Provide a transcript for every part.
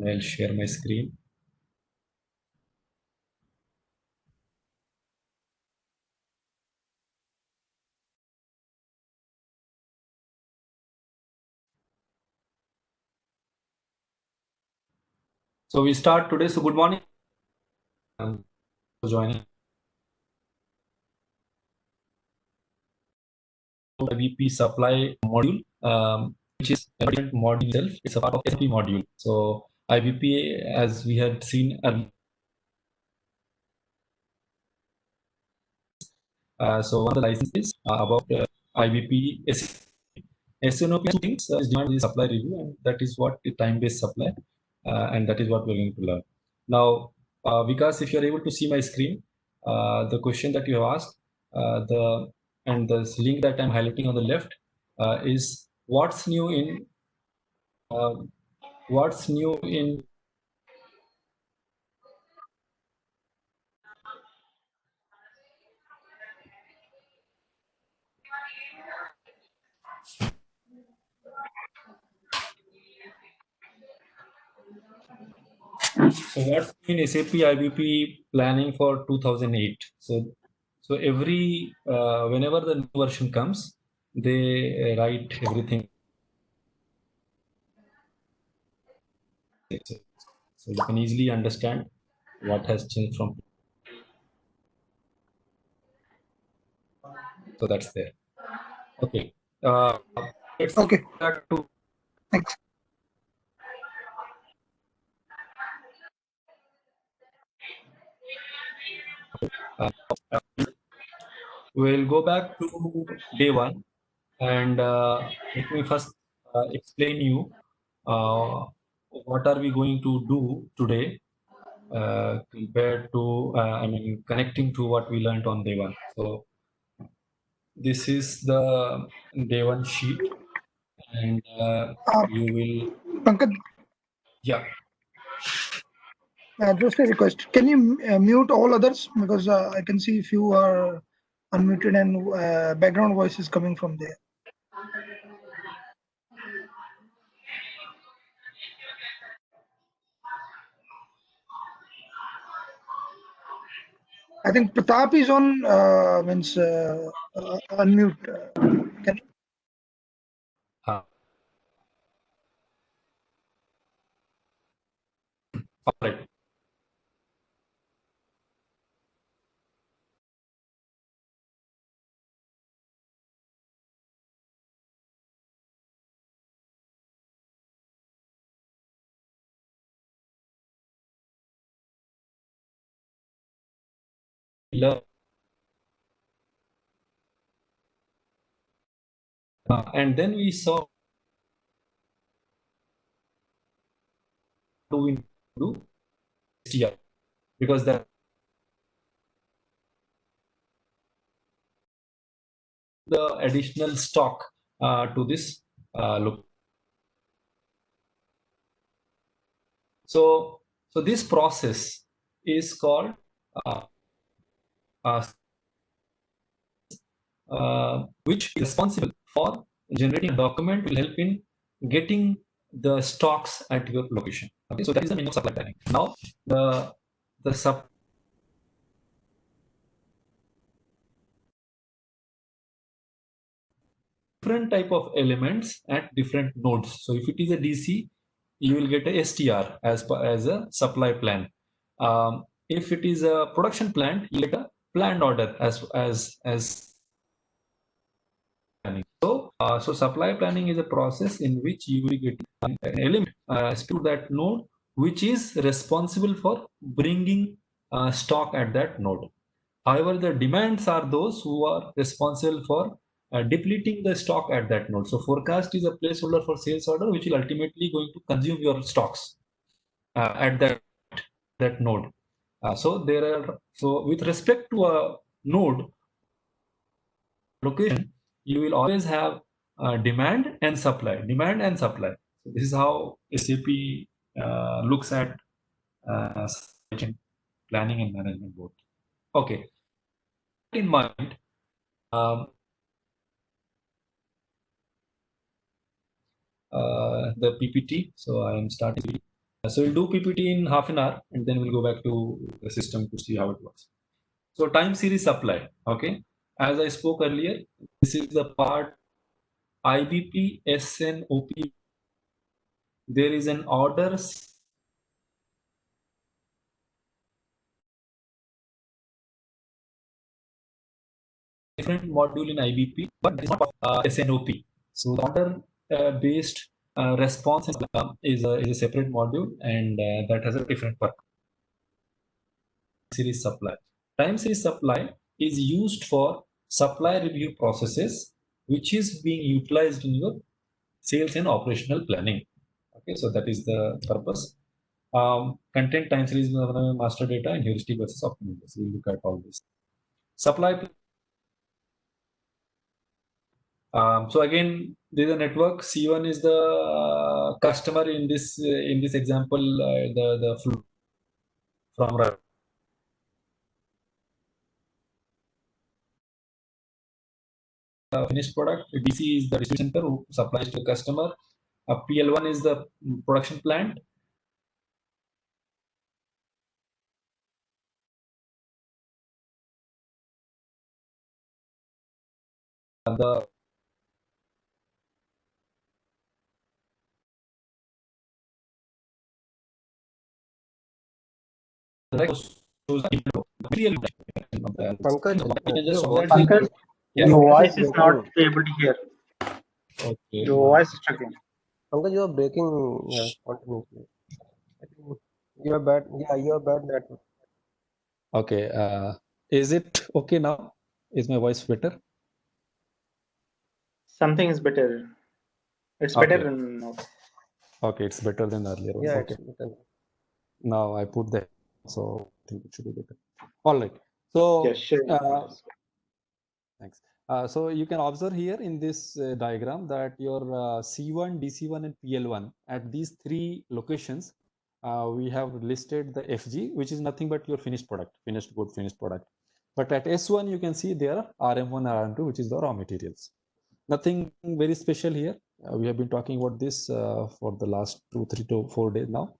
I'll share my screen. So we start today. So good morning for joining. IBP supply module, which is a different module itself. It's a part of SAP module. So IBP, as we had seen earlier, so one of the licenses about IBP SNOP two things is demand is supply review, and that is what the time-based supply, and that is what we're going to learn. Now, Vikas, if you're able to see my screen, the question that you have asked, the link that I'm highlighting on the left is what's new in uh, what's new in. So what's in SAP IBP planning for 2008? So every whenever the new version comes, they write everything. So you can easily understand what has changed from. So that's there. Okay. Let's Okay. go back to. Thanks. Uh, we'll go back to day one, and let me first explain you what are we going to do today compared to I mean connecting to what we learned on day one. So this is the day one sheet, and you will Pankaj, yeah. just a request. Can you mute all others? Because I can see if you are unmuted and background voice is coming from there. I think Pratap is on, means unmute. Can Uh, all right. And then we saw do we do STR because that the additional stock to this look. So this process is called uh, uh, which is responsible for generating a document will help in getting the stocks at your location. Okay, so that is the meaning of supply planning. Now the sub different type of elements at different nodes. So if it is a DC, you will get a STR as a supply plan. If it is a production plant, you get a planned order as planning. So supply planning is a process in which you will get an element to that node, which is responsible for bringing stock at that node. However, the demands are those who are responsible for depleting the stock at that node. So forecast is a placeholder for sales order, which will ultimately going to consume your stocks at that node. So with respect to a node location, you will always have demand and supply. Demand and supply. So this is how SAP looks at supply chain planning and management both. Okay, in mind. Um, the PPT. So I am starting. So we'll do PPT in half an hour, and then we'll go back to the system to see how it works. So time series supply. Okay, as I spoke earlier, this is the part IBP SNOP. There is an order different module in IBP, but it's not SNOP. So the order based response is a separate module, and that has a different purpose. Series supply. Time series supply is used for supply review processes, which is being utilized in your sales and operational planning. Okay, so that is the purpose. Content time series master data and heuristic versus optimal. So we'll look at all this. Supply. So again, there's a network. C1 is the customer in this example. The flow from finished product. DC is the distribution center who supplies to the customer. PL1 is the production plant. The next shows PL. Pankaj, Pankaj, Yes. your voice is is not able to hear. Okay. Your voice is stuck. Pankaj, you are breaking continuously. I think you are bad. Yeah, you are bad network. Okay. Is it okay now? Is my voice better? Something is better. It's Okay. better now. Okay, it's better than earlier. Yeah, Okay. it's better. Now I put that, so I think it should be better. All right. So Yes, sure. thanks. So you can observe here in this diagram that your C1, DC1, and PL1 at these three locations, we have listed the FG, which is nothing but your finished product, finished good, finished product. But at S1, you can see there are RM1 and RM2, which is the raw materials. Nothing very special here. We have been talking about this for the last 2, 3 to 4 days now.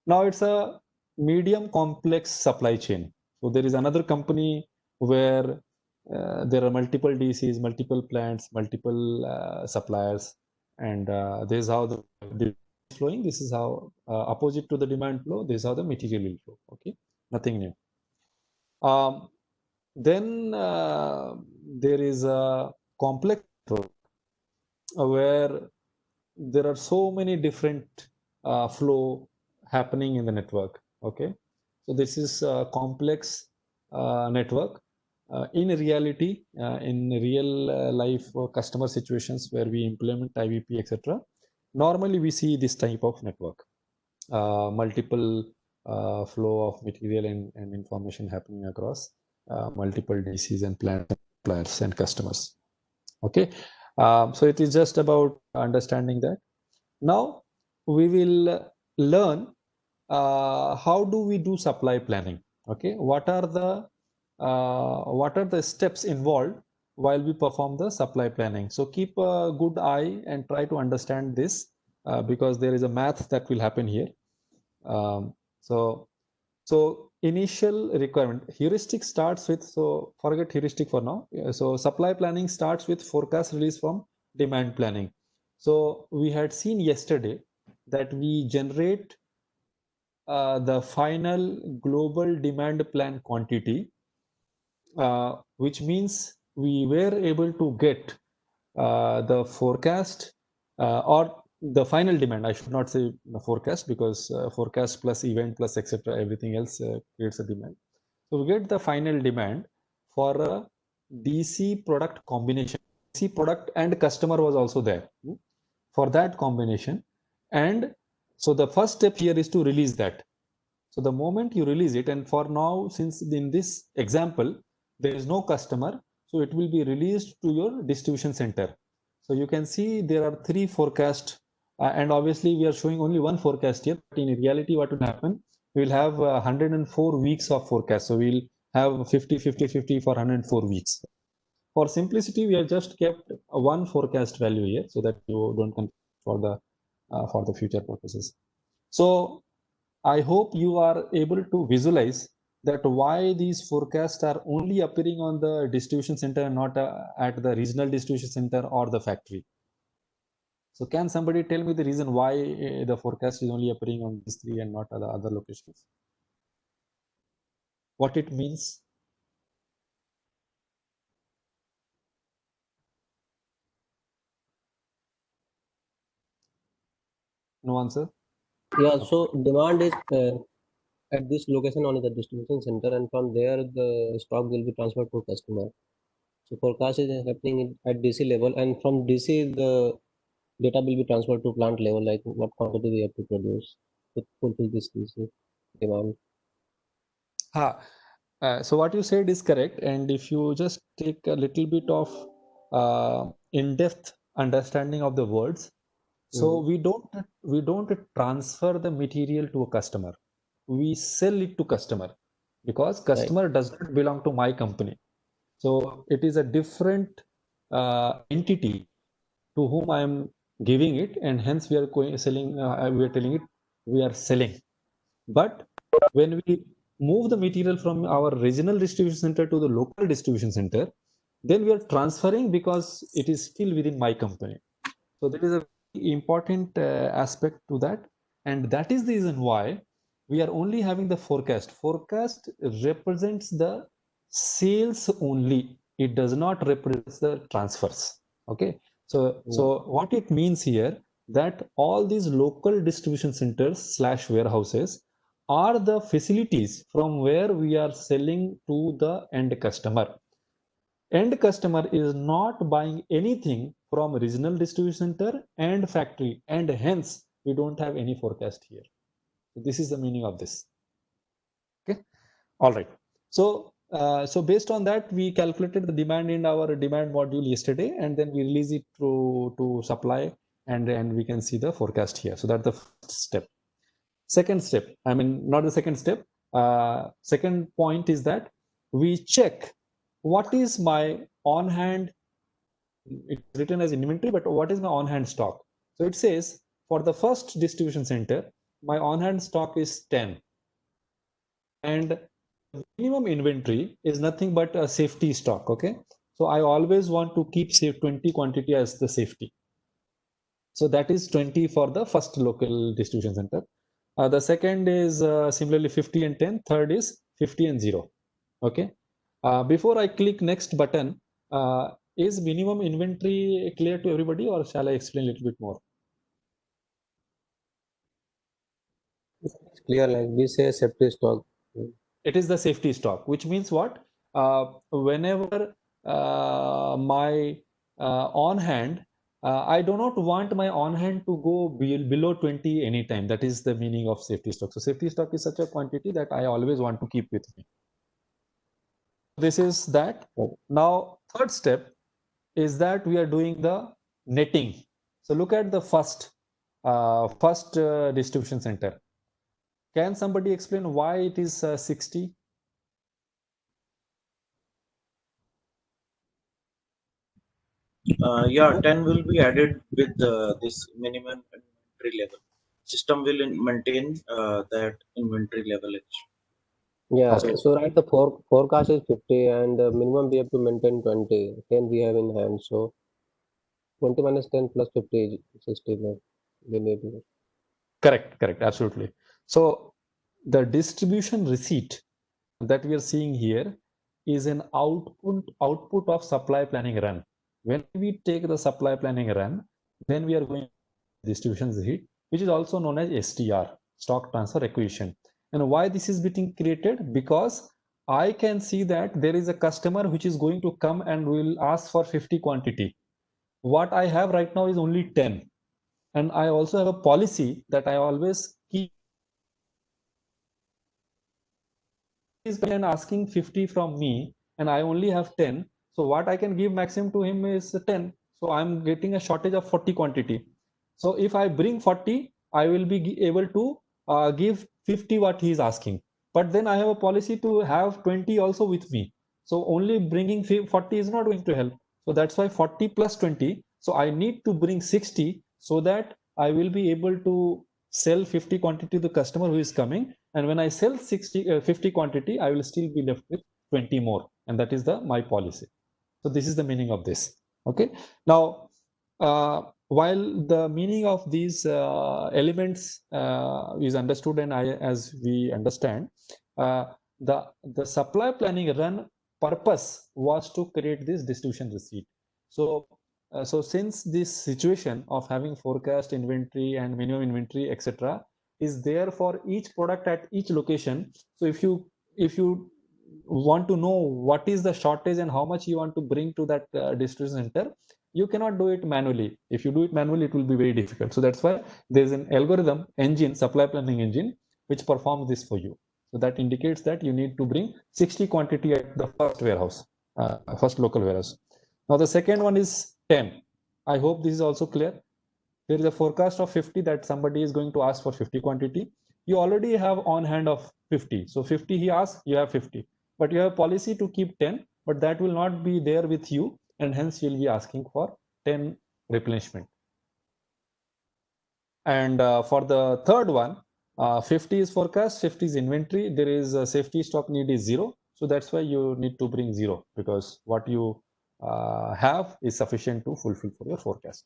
Now it's a medium complex supply chain. So there is another company where there are multiple DCs, multiple plants, multiple suppliers, and this is how the demand is flowing. This is how opposite to the demand flow. This is how the material will flow. Okay, nothing new. Then there is a complex where there are so many different flow happening in the network. Okay, so this is a complex network. In reality, in real life customer situations where we implement IBP, etc., normally we see this type of network, multiple flow of material and information happening across multiple DCs and plant suppliers and customers. Okay, so it is just about understanding that. Now we will learn how do we do supply planning. Okay, what are the steps involved while we perform the supply planning? So keep a good eye and try to understand this because there is a math that will happen here. So initial requirement heuristic starts with, so forget heuristic for now. So supply planning starts with forecast release from demand planning. So we had seen yesterday that we generate the final global demand plan quantity, which means we were able to get the forecast or the final demand. I should not say the forecast because forecast plus event plus etc. everything else creates a demand. So we get the final demand for a DC product combination. DC product and customer was also there for that combination. And so the first step here is to release that. So the moment you release it, and for now, since in this example, there is no customer, so it will be released to your distribution center. So you can see there are 3 forecasts, and obviously we are showing only one forecast here. But in reality, what will happen? We will have 104 weeks of forecast. So we'll have 50, 50, 50 for 104 weeks. For simplicity, we have just kept one forecast value here so that you don't confuse for the future purposes. So I hope you are able to visualize that why these forecasts are only appearing on the distribution center and not at the regional distribution center or the factory. So can somebody tell me the reason why the forecast is only appearing on these three and not the other locations? What it means? No answer? Yeah, so demand is at this location only the distribution center, and from there the stock will be transferred to customer. So forecast is happening at DC level, and from DC the data will be transferred to plant level, like what quantity we have to produce to fulfill this DC demand. So what you said is correct, and if you just take a little bit of in-depth understanding of the words, so we don't transfer the material to a customer. We sell it to customer because customer does not belong to my company. So it is a different entity to whom I am giving it, and hence we are selling. We are telling it we are selling. But when we move the material from our regional distribution center to the local distribution center, then we are transferring because it is still within my company. So there is a very important aspect to that, and that is the reason why we are only having the forecast. Forecast represents the sales only. It does not represent the transfers. Okay. So what it means here that all these local distribution centers slash warehouses are the facilities from where we are selling to the end customer. End customer is not buying anything from regional distribution center and factory, and hence we don't have any forecast here. So this is the meaning of this. Okay. All right. So so based on that, we calculated the demand in our demand module yesterday, and then we release it to supply, and we can see the forecast here. So that's the first step. Second step, I mean, not the second step. Second point is that we check what is my on hand. It's written as inventory, but what is my on hand stock? So it says for the first distribution center, my on hand stock is 10, and minimum inventory is nothing but a safety stock. Okay, so I always want to keep say 20 quantity as the safety. So that is 20 for the first local distribution center. The second is similarly 50 and 10. Third is 50 and 0. Okay. Before I click next button, is minimum inventory clear to everybody, or shall I explain a little bit more? It's clear, like we say safety stock. It is the safety stock, which means what? Whenever my on hand, I do not want my on hand to go below 20 anytime. That is the meaning of safety stock. So safety stock is such a quantity that I always want to keep with me. This is that. Now, third step is that we are doing the netting. So look at the first distribution center. Can somebody explain why it is 60? Yeah, 10 will be added with this minimum inventory level. System will maintain that inventory level. Yeah, So, so right, the forecast is 50, and minimum we have to maintain 20. 10 we have in hand, so 20 minus 10 plus 50 is 60. We need to. Correct, absolutely. So the distribution receipt that we are seeing here is an output of supply planning run. When we take the supply planning run, then we are going to distribution receipt, which is also known as STR, stock transfer requisition. And why this is being created? Because I can see that there is a customer which is going to come and will ask for 50 quantity. What I have right now is only 10. And I also have a policy that I always keep is asking 50 from me and I only have 10. So what I can give maximum to him is 10. So I'm getting a shortage of 40 quantity. So if I bring 40, I will be able to give 50 what he is asking. But then I have a policy to have 20 also with me. So only bringing 40 is not going to help. So that's why 40 plus 20. So I need to bring 60 so that I will be able to sell 50 quantity to the customer who is coming, and when I sell 50 quantity, I will still be left with 20 more, and that is my policy. So this is the meaning of this. Okay. Now, while the meaning of these elements is understood, and as we understand, the supply planning run purpose was to create this distribution receipt. So since this situation of having forecast, inventory, and minimum inventory, etc., is there for each product at each location. So if you want to know what is the shortage and how much you want to bring to that distribution center, you cannot do it manually. If you do it manually, it will be very difficult. So that's why there's an algorithm engine, supply planning engine, which performs this for you. So that indicates that you need to bring 60 quantity at the first warehouse, first local warehouse. Now the second one is 10. I hope this is also clear. There is a forecast of 50 that somebody is going to ask for 50 quantity. You already have on hand of 50. So 50 he asks, you have 50. But you have policy to keep 10, but that will not be there with you, and hence you'll be asking for 10 replenishment. And for the third one, 50 is forecast, 50 is inventory. There is a safety stock need is 0. So that's why you need to bring 0, because what you have is sufficient to fulfill for your forecast.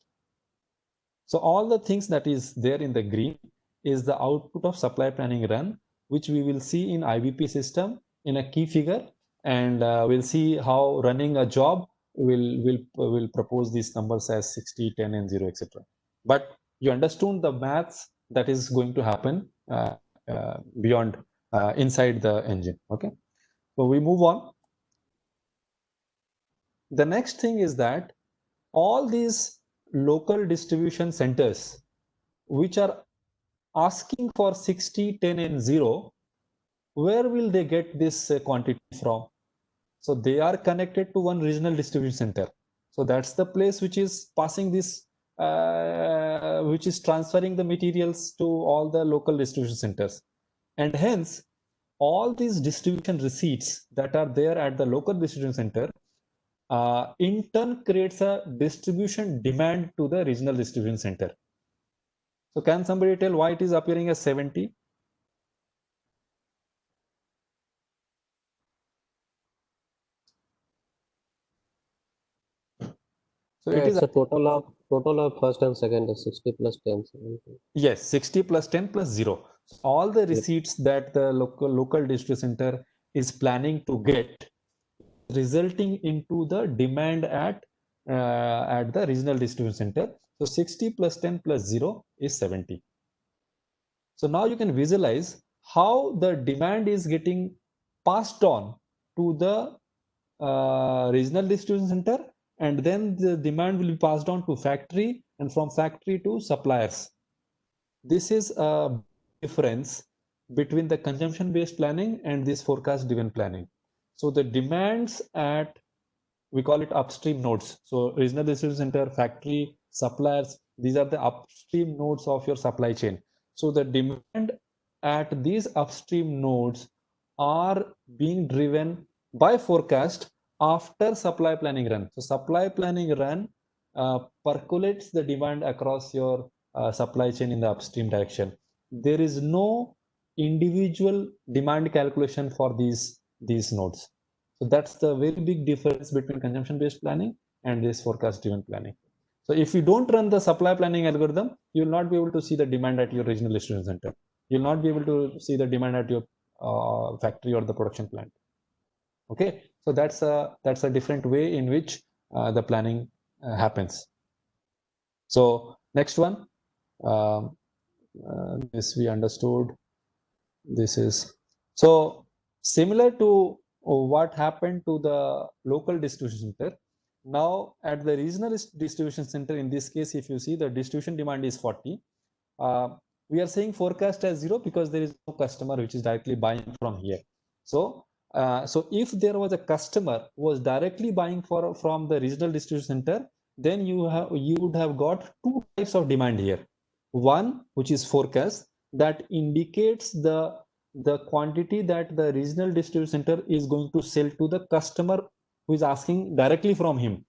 So all the things that is there in the green is the output of supply planning run, which we will see in IBP system in a key figure, and we'll see how running a job will propose these numbers as 60, 10, and 0, etc. But you understood the maths that is going to happen beyond inside the engine. Okay, so we move on. The next thing is that all these local distribution centers which are asking for 60, 10, and 0, where will they get this quantity from? So they are connected to one regional distribution center. So that's the place which is passing this, which is transferring the materials to all the local distribution centers. And hence, all these distribution receipts that are there at the local distribution center in turn creates a distribution demand to the regional distribution center. So can somebody tell why it is appearing as 70? So Yeah, it is it's a total of first and second is 60 plus 10. 70. Yes, 60 plus 10 plus 0. All the receipts that the local distribution center is planning to get, resulting into the demand at the regional distribution center. So 60 plus 10 plus 0 is 70. So now you can visualize how the demand is getting passed on to the regional distribution center, and then the demand will be passed on to factory, and from factory to suppliers. This is a difference between the consumption-based planning and this forecast-driven planning. So the demands at, we call it upstream nodes. So regional distribution center, factory, suppliers, these are the upstream nodes of your supply chain. So the demand at these upstream nodes are being driven by forecast after supply planning run. So supply planning run percolates the demand across your supply chain in the upstream direction. There is no individual demand calculation for these nodes. So that's the very big difference between consumption-based planning and this forecast-driven planning. So if you don't run the supply planning algorithm, you will not be able to see the demand at your regional distribution center. You will not be able to see the demand at your factory or the production plant. Okay, so that's a different way in which the planning happens. So next one, this we understood. This is so similar to what happened to the local distribution center. Now at the regional distribution center, in this case, if you see the distribution demand is 40, we are saying forecast as 0 because there is no customer which is directly buying from here. So if there was a customer who was directly buying from the regional distribution center, then you would have got two types of demand here. One, which is forecast, that indicates the quantity that the regional distribution center is going to sell to the customer who is asking directly from him.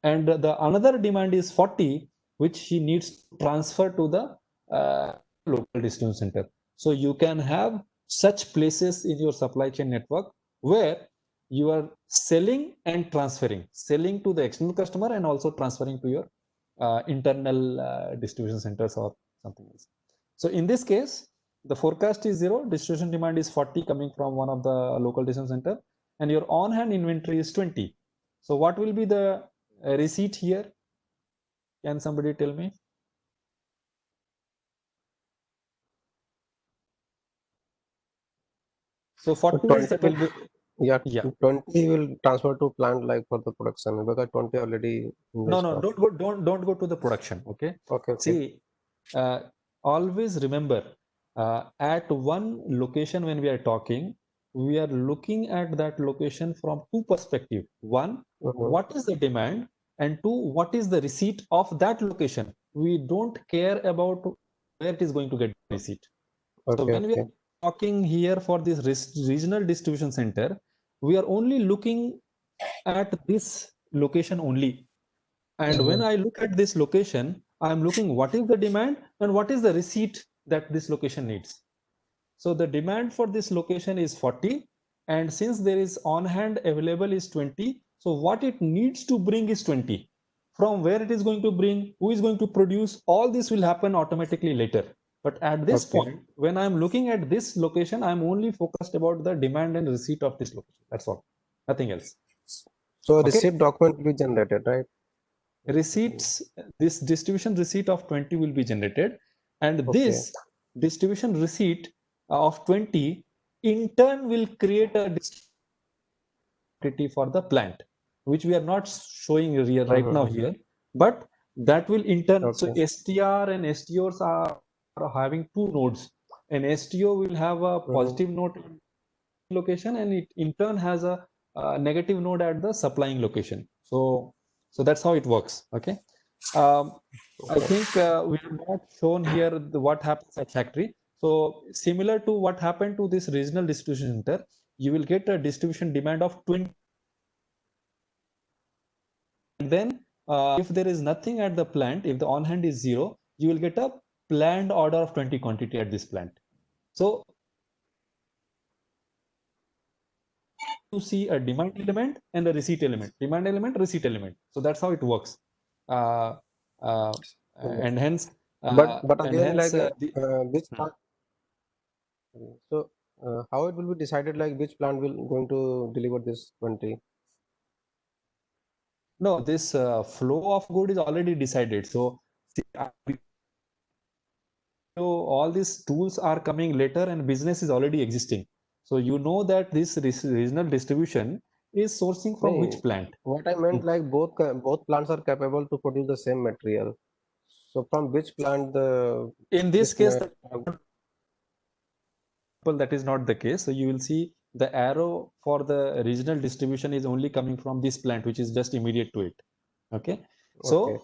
And the another demand is 40, which he needs to transfer to the local distribution center. So you can have such places in your supply chain network where you are selling and transferring, selling to the external customer and also transferring to your internal distribution centers or something else. So in this case, the forecast is 0, distribution demand is 40 coming from one of the local distribution center, and your on-hand inventory is 20. So what will be the receipt here? Can somebody tell me? So 40 is the will be, yeah, yeah. 20 will transfer to plant like for the production because 20 already in the No, stock. don't go to the production. Okay. Okay. See, always remember, at one location when we are talking, we are looking at that location from two perspectives. One, what is the demand? And two, what is the receipt of that location? We don't care about where it is going to get receipt. So when we are talking here for this regional distribution center, we are only looking at this location only. And when I look at this location, I'm looking what is the demand and what is the receipt that this location needs. So the demand for this location is 40, and since there is on hand available is 20, so what it needs to bring is 20. From where it is going to bring, who is going to produce, all this will happen automatically later. But at this point, when I'm looking at this location, I'm only focused about the demand and receipt of this location. That's all, nothing else. So receipt document will be generated, right? Receipts, this distribution receipt of 20 will be generated, and this distribution receipt of 20 in turn will create a quantity for the plant, which we are not showing here right now here, but that will in turn. So STR and STOs are having two nodes. An STO will have a positive node location, and it in turn has a negative node at the supplying location. So that's how it works. Okay. I think we have not shown here what happens at factory. So similar to what happened to this regional distribution center, you will get a distribution demand of 20. And then if there is nothing at the plant, if the on hand is 0, you will get a planned order of 20 quantity at this plant. So to see a demand element and a receipt element, demand element, receipt element. So that's how it works. And hence, but again, hence, like which plant? So how it will be decided, like which plant will going to deliver this 20? No, this flow of good is already decided. So all these tools are coming later, and business is already existing. So you know that this regional distribution is sourcing from which plant. What I meant, like both plants are capable to produce the same material. So from which plant the in this case that is not the case. So you will see the arrow for the regional distribution is only coming from this plant, which is just immediate to it. Okay. So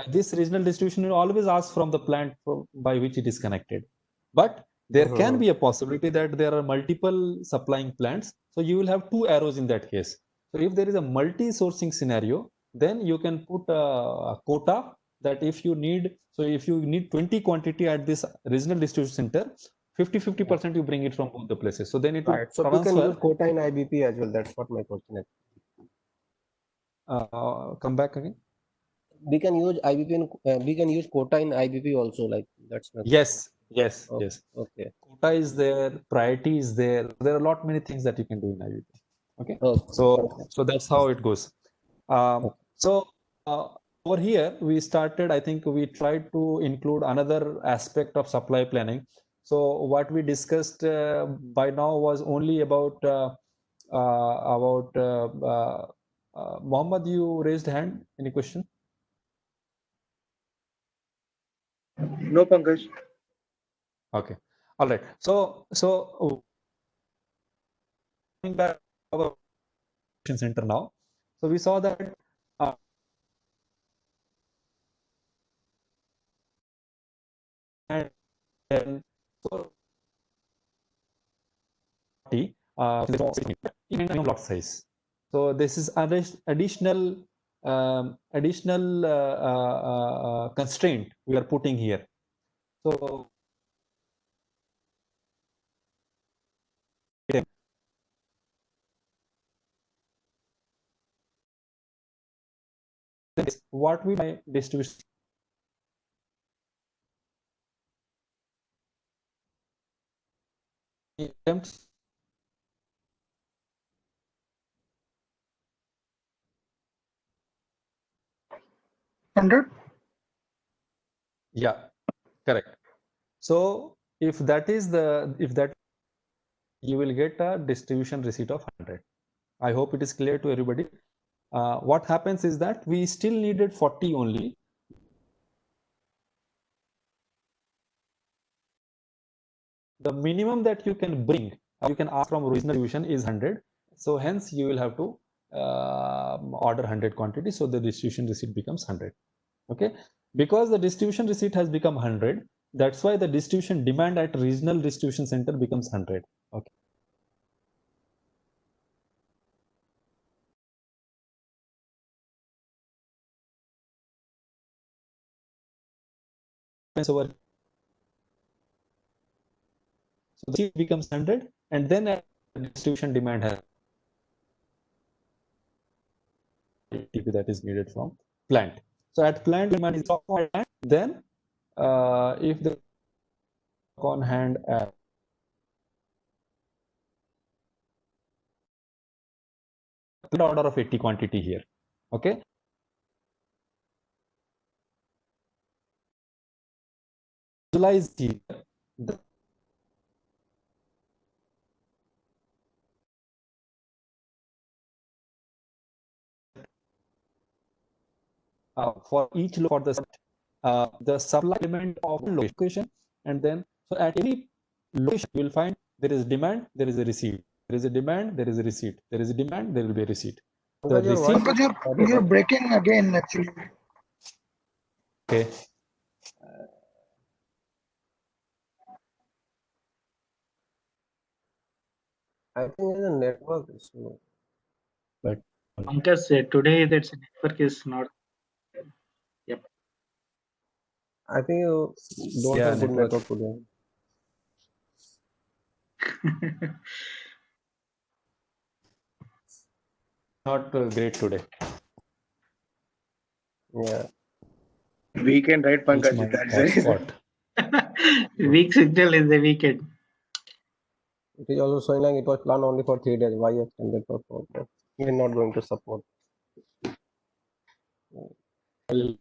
this regional distribution will always ask from the plant by which it is connected. But there can be a possibility that there are multiple supplying plants. So you will have two arrows in that case. So if there is a multi-sourcing scenario, then you can put a quota that if you need, so if you need 20 quantity at this regional distribution center, 50% you bring it from both the places. So then it will so transfer. we can use quota in IBP as well. That's what my question is. Come back again. We can use IBP in, we can use quota in IBP also, like that's not. Yes. Okay. Quota is there, priority is there. There are a lot many things that you can do in IBP. Okay. So that's how it goes. So over here we started. I think we tried to include another aspect of supply planning. So what we discussed by now was only about Mohammed. You raised hand. Any question? No, Pankaj. Okay. All right. So coming back to our center now. So we saw that and then so lot size. So this is additional constraint we are putting here. So this, what will my distribution attempts? 100. Yeah, correct. So if that you will get a distribution receipt of 100. I hope it is clear to everybody. What happens is that we still needed 40 only. The minimum that you can bring, you can ask from original distribution is 100. So hence you will have to order 100 quantity. So the distribution receipt becomes 100. Okay. Because the distribution receipt has become 100, that's why the distribution demand at regional distribution center becomes 100. Okay. So the receipt becomes 100, and then the distribution demand has that is needed from plant. So at plant demand is stock on hand, then if the stock on hand order of 80 quantity here. Okay. Visualize here for each for the supply element of location, and then so at every location you will find there is demand, there is a receipt, there is a demand, there is a receipt, there is a demand, there will be a receipt. The Pankaj, your voice receipt, is Pankaj, you're breaking again, actually. okay. I think it's a network issue. But Pankaj, today that network is not. Yep. I think you don't yeah, have good network network today. not great today. Yeah. Weekend, right, It's Pankaj? my That's the reason. hotspot. Weak signal is the weekend. It is also showing like it was planned only for 3 days. Why you extended for 4 days? We are not going to support. Well,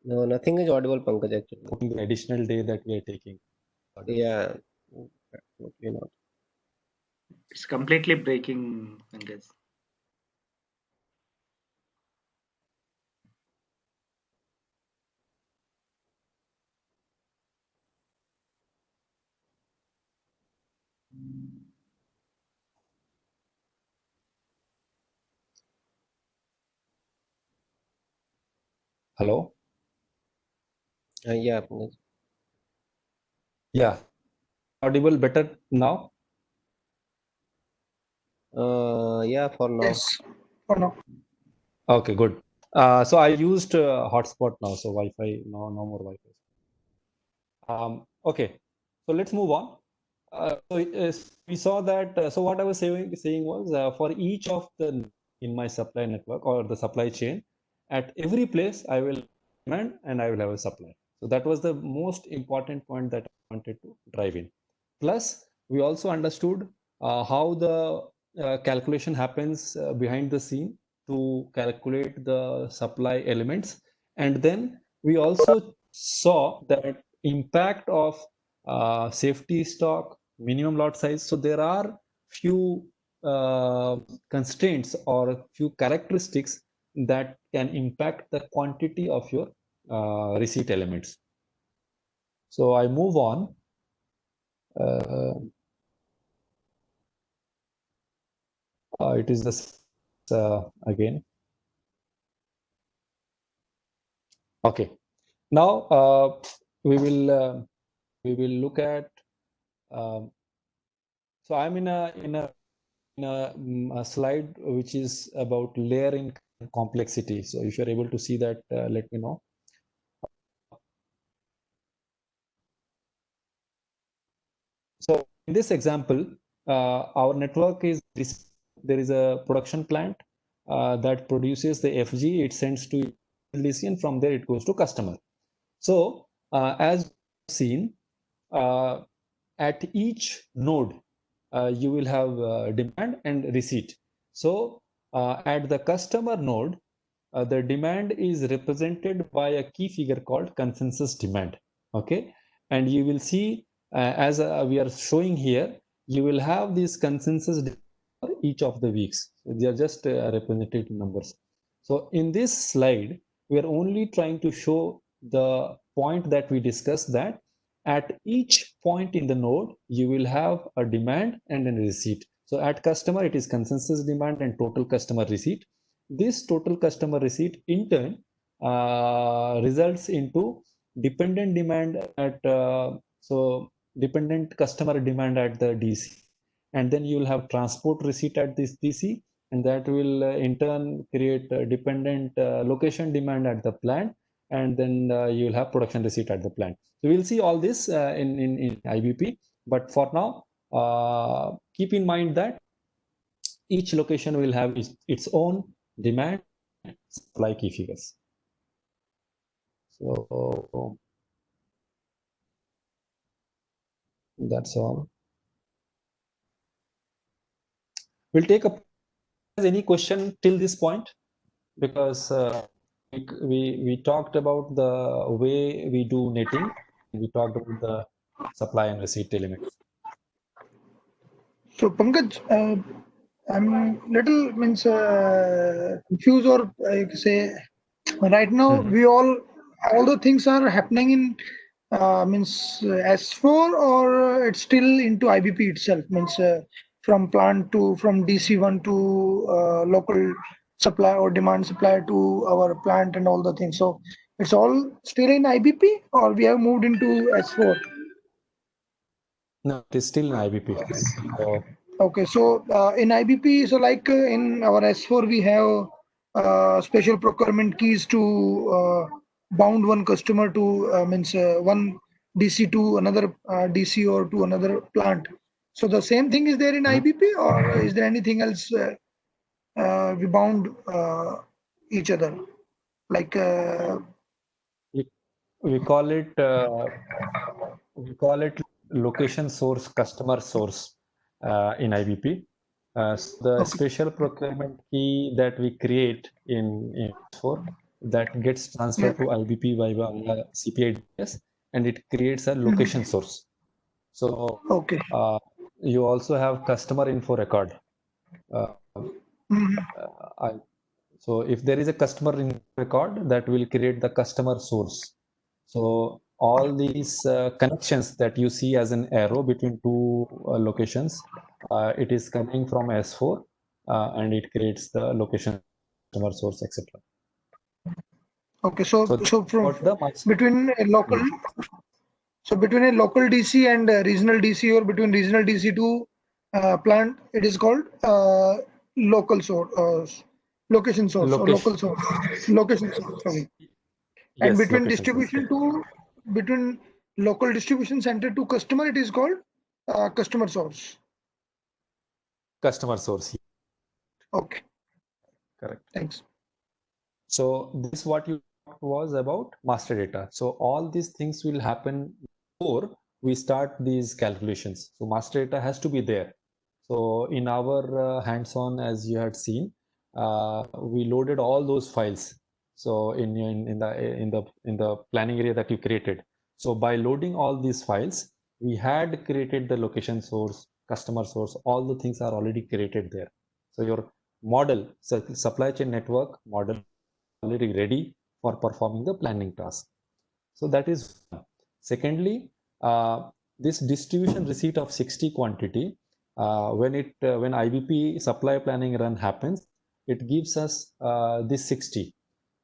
No, nothing is audible, Pankaj, actually. the additional day that we are taking. Yeah. Absolutely not. It's completely breaking, Pankaj. Hello? Yeah, Pankaj. Yeah. Audible better now? Yeah, for now. Yes, for now. Okay, good. So I used hotspot now, so Wi-Fi, no more Wi-Fi. Okay, so let's move on. We saw that. So what I was saying was for each of the in my supply network or the supply chain, at every place I will demand and I will have a supply. So that was the most important point that I wanted to drive in. Plus, we also understood how the calculation happens behind the scene to calculate the supply elements, and then we also saw that impact of safety stock, minimum lot size. So there are few constraints or few characteristics that can impact the quantity of your receipt elements. So I move on. It is this again. Okay. Now we will look at. So I'm in a slide which is about layering complexity. So if you're able to see that, let me know. in this example, our network is this. There is a production plant that produces the FG. It sends to LDC, and from there it goes to customer. So as seen, at each node, you will have demand and receipt. So at the customer node, the demand is represented by a key figure called consensus demand. Okay, and you will see as we are showing here, you will have these consensus for each of the weeks. They are just representative numbers. So in this slide, we are only trying to show the point that we discussed, that at each point in the node, you will have a demand and a receipt. So at customer, it is consensus demand and total customer receipt. This total customer receipt in turn results into dependent demand at so dependent customer demand at the DC, and then you will have transport receipt at this DC, and that will in turn create a dependent location demand at the plant, and then you will have production receipt at the plant. So we'll see all this in IBP, but for now, keep in mind that each location will have its own demand supply key figures. So that's all. We'll take a any question till this point, because we talked about the way we do netting. We talked about the supply and receipt elements. So Pankaj, I'm little confused, or I could say right now we all the things are happening in S4, or it's still into IBP itself, from plant to from DC1 to local supply or demand supply to our plant and all the things. So it's all still in IBP, or we have moved into S4? No, it is still in IBP. So, okay, so in IBP, so like in our S4, we have special procurement keys to bound one customer to one DC to another DC or to another plant. So the same thing is there in IBP, or is there anything else we bound each other? Like we call it location source, customer source in IBP. So the special procurement key that we create in S4, that gets transferred to IBP by CPI, and it creates a location source. So you also have customer info record. So if there is a customer info record, that will create the customer source. So all these connections that you see as an arrow between two locations, it is coming from S4, and it creates the location, customer source, etc. Okay, so from between a local, between a local DC and a regional DC, or between regional DC to plant, it is called local source, location source, or local source, location source. Sorry. Yes, and between distribution to between local distribution center to customer, it is called customer source. Customer source. Okay. Correct. Thanks. So this what you talked was about master data. So all these things will happen before we start these calculations. So master data has to be there. So in our hands-on, as you had seen, we loaded all those files. So in the planning area that you created. So by loading all these files, we had created the location source, customer source, all the things are already created there. So your model, supply chain network model, already ready for performing the planning task. So that is one. Secondly, this distribution receipt of 60 quantity, when IBP supply planning run happens, it gives us this 60.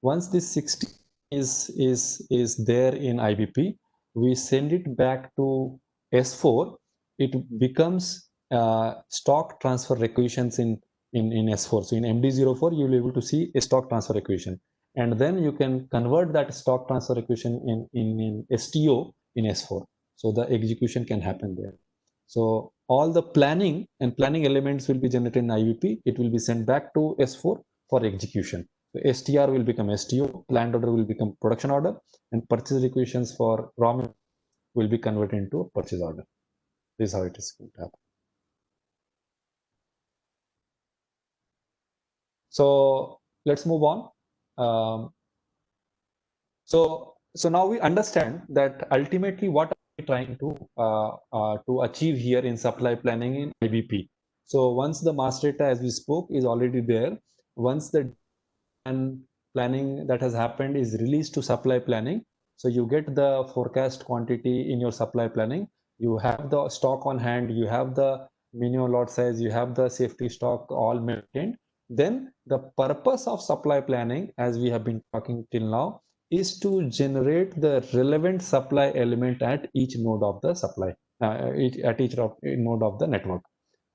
Once this 60 is there in IBP, we send it back to S4. It becomes stock transfer requisitions in S4. So in MD04, you will be able to see a stock transfer equation, and then you can convert that stock transfer equation in STO in S4. So the execution can happen there. So all the planning and planning elements will be generated in IBP. It will be sent back to S4 for execution. So STR will become STO, planned order will become production order, and purchase requisitions for raw material will be converted into a purchase order. This is how it is going to happen. So let's move on. So now we understand that ultimately what are we trying to achieve here in supply planning in IBP. So once the master data, as we spoke, is already there, once the planning that has happened is released to supply planning, so you get the forecast quantity in your supply planning, you have the stock on hand, you have the minimum lot size, you have the safety stock all maintained. Then the purpose of supply planning, as we have been talking till now, is to generate the relevant supply element at each node of the supply, at each node of the network.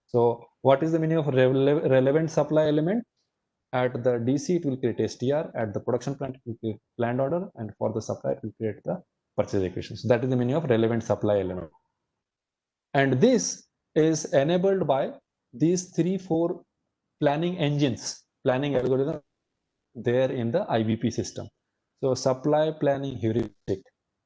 So what is the meaning of relevant supply element? At the DC, it will create STR. At the production plant, it will create planned order. And for the supply, it will create the purchase equation. So that is the meaning of relevant supply element. And this is enabled by these 3-4 planning engines, planning algorithm there in the IBP system. So supply planning heuristic,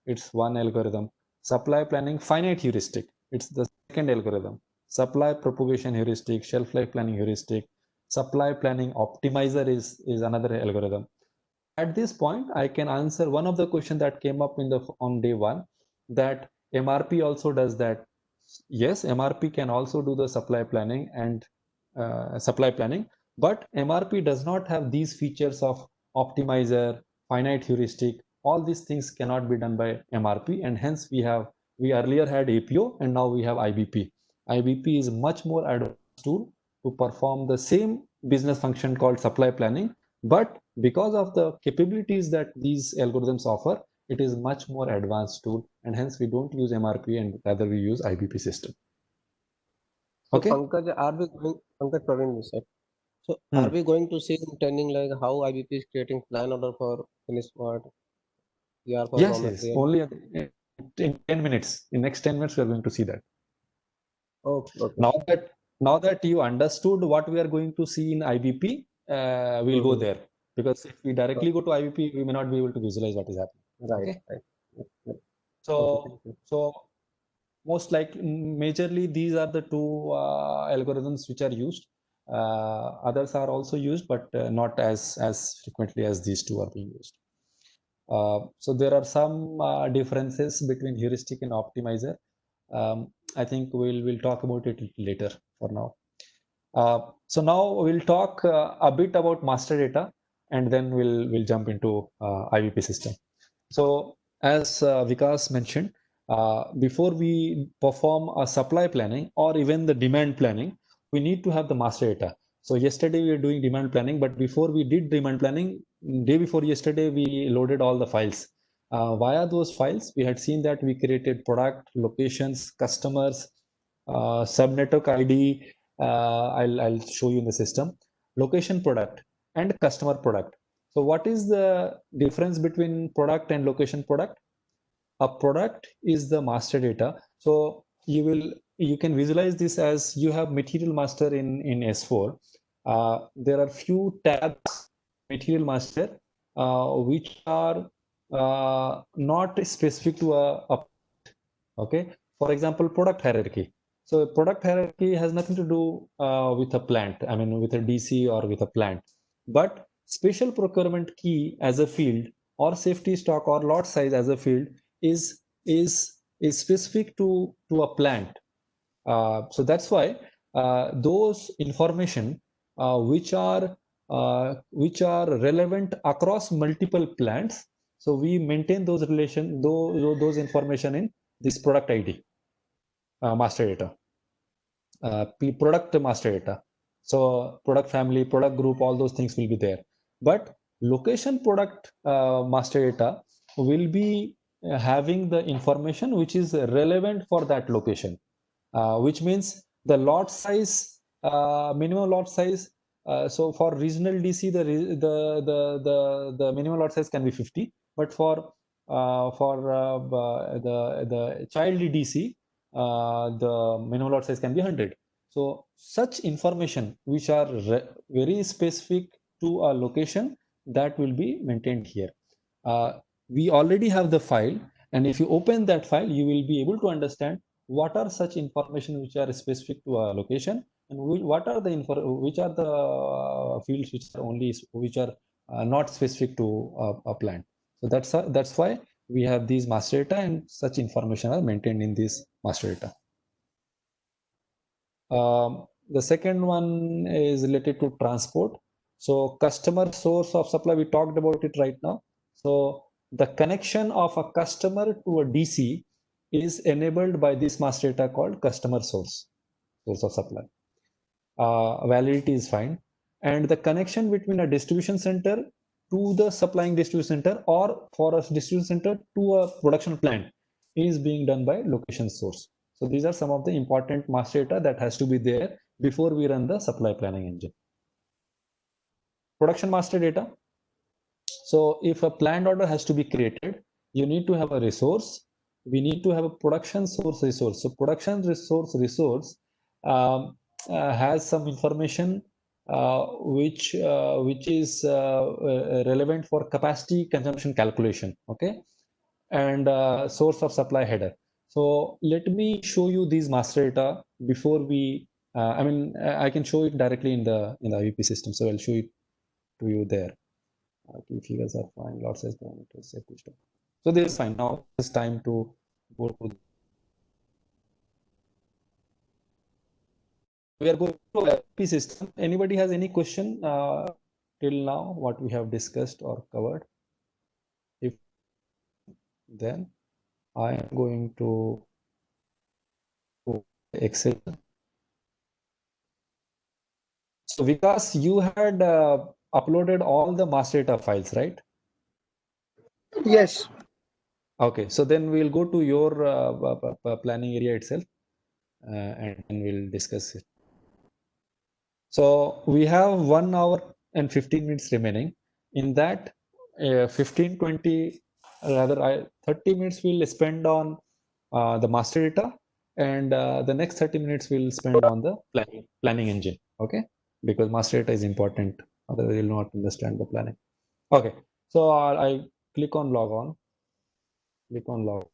it's one algorithm. Supply planning finite heuristic, it's the second algorithm. Supply propagation heuristic, shelf life planning heuristic, supply planning optimizer is another algorithm. At this point, I can answer one of the questions that came up on day one, that MRP also does that. Yes, MRP can also do the supply planning and but MRP does not have these features of optimizer, finite heuristic. All these things cannot be done by MRP, and hence we earlier had APO and now we have IBP. IBP is much more advanced tool to perform the same business function called supply planning, but because of the capabilities that these algorithms offer, it is much more advanced tool, and hence we don't use MRP and rather we use IBP system. So Okay. Pankaj, Praveen this side. So are we going to see in trending like how IBP is creating plan order for finished part? Yeah, for raw Yes, material. only in 10 minutes. In next 10 minutes, we are going to see that. Okay. Now that you understood what we are going to see in IBP, we'll go there. Because if we directly go to IBP, we may not be able to visualize what is happening. Right. Okay? So most likely, majorly, these are the two algorithms which are used. Others are also used, but not as frequently as these two are being used. So there are some differences between heuristic and optimizer. I think we'll talk about it later. For now. So now we'll talk a bit about master data, and then we'll jump into IBP system. So as Vikas mentioned, before we perform a supply planning or even the demand planning, we need to have the master data. So yesterday we were doing demand planning, but before we did demand planning, day before yesterday, we loaded all the files. Via those files, we had seen that we created product, locations, customers, subnetwork ID. I'll show you in the system, location product and customer product. So what is the difference between product and location product? A product is the master data. So you can visualize this as you have material master in S4. There are few tabs material master which are not specific to a okay. For example, product hierarchy. So product hierarchy has nothing to do with a plant. I mean, with a DC or with a plant. But special procurement key as a field or safety stock or lot size as a field is specific to a plant. So that's why those information which are relevant across multiple plants. So we maintain those those information in this product ID master data, product master data. So product family, product group, all those things will be there. But location product master data will be having the information which is relevant for that location, which means the lot size, minimum lot size. So for regional DC, the minimum lot size can be 50, but for the child DC, the minimum lot size can be 100. So such information which are very specific to a location, that will be maintained here. We already have the file, and if you open that file, you will be able to understand what are such information which are specific to a location, and what are the which are the fields which are not specific to a plant. So that's why we have these master data, and such information are maintained in this master data. The second one is related to transport. So customer source of supply, we talked about it right now. So the connection of a customer to a DC is enabled by this master data called customer source of supply. Validity is fine. And the connection between a distribution center to the supplying distribution center, or for a distribution center to a production plant, is being done by location source. So these are some of the important master data that has to be there before we run the supply planning engine. Production master data. So if a plant order has to be created, you need to have a resource. We need to have a production source resource. So production resource has some information which is relevant for capacity consumption calculation. Okay, and source of supply header. So let me show you these master data before we. I can show it directly in the IBP system. So I'll show it to you there. Key figures are fine. Lot size parameters, safety stuff. So this is fine. Now it's time to go to. We are going to IBP system. Anybody has any question till now? What we have discussed or covered? If then I am going to Excel. So Vikas, you had uploaded all the master data files, right? Yes. Okay, so then we'll go to your planning area itself and we'll discuss it. So we have 1 hour and 15 minutes remaining. In that 20 rather 30 minutes we'll spend on the master data, and the next 30 minutes we'll spend on the planning engine. Okay, because master data is important, otherwise you'll not understand the planning. Okay, so I click on log on. Click on log.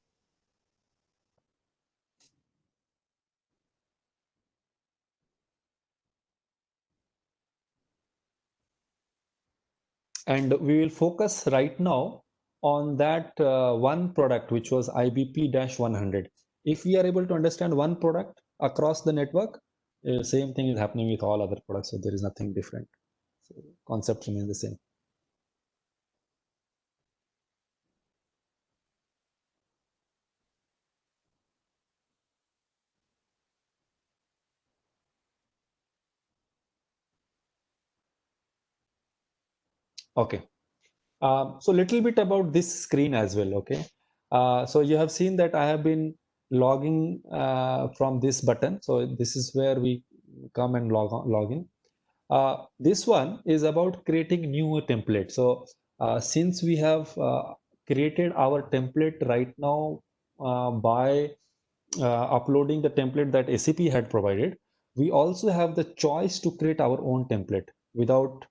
And we will focus right now on that one product, which was IBP-100. If we are able to understand one product across the network, same thing is happening with all other products. So there is nothing different. So concept remains the same. Okay. So little bit about this screen as well. Okay. So you have seen that I have been logging from this button. So this is where we come and log in. This one is about creating new template. So since we have created our template right now by uploading the template that SAP had provided, we also have the choice to create our own template without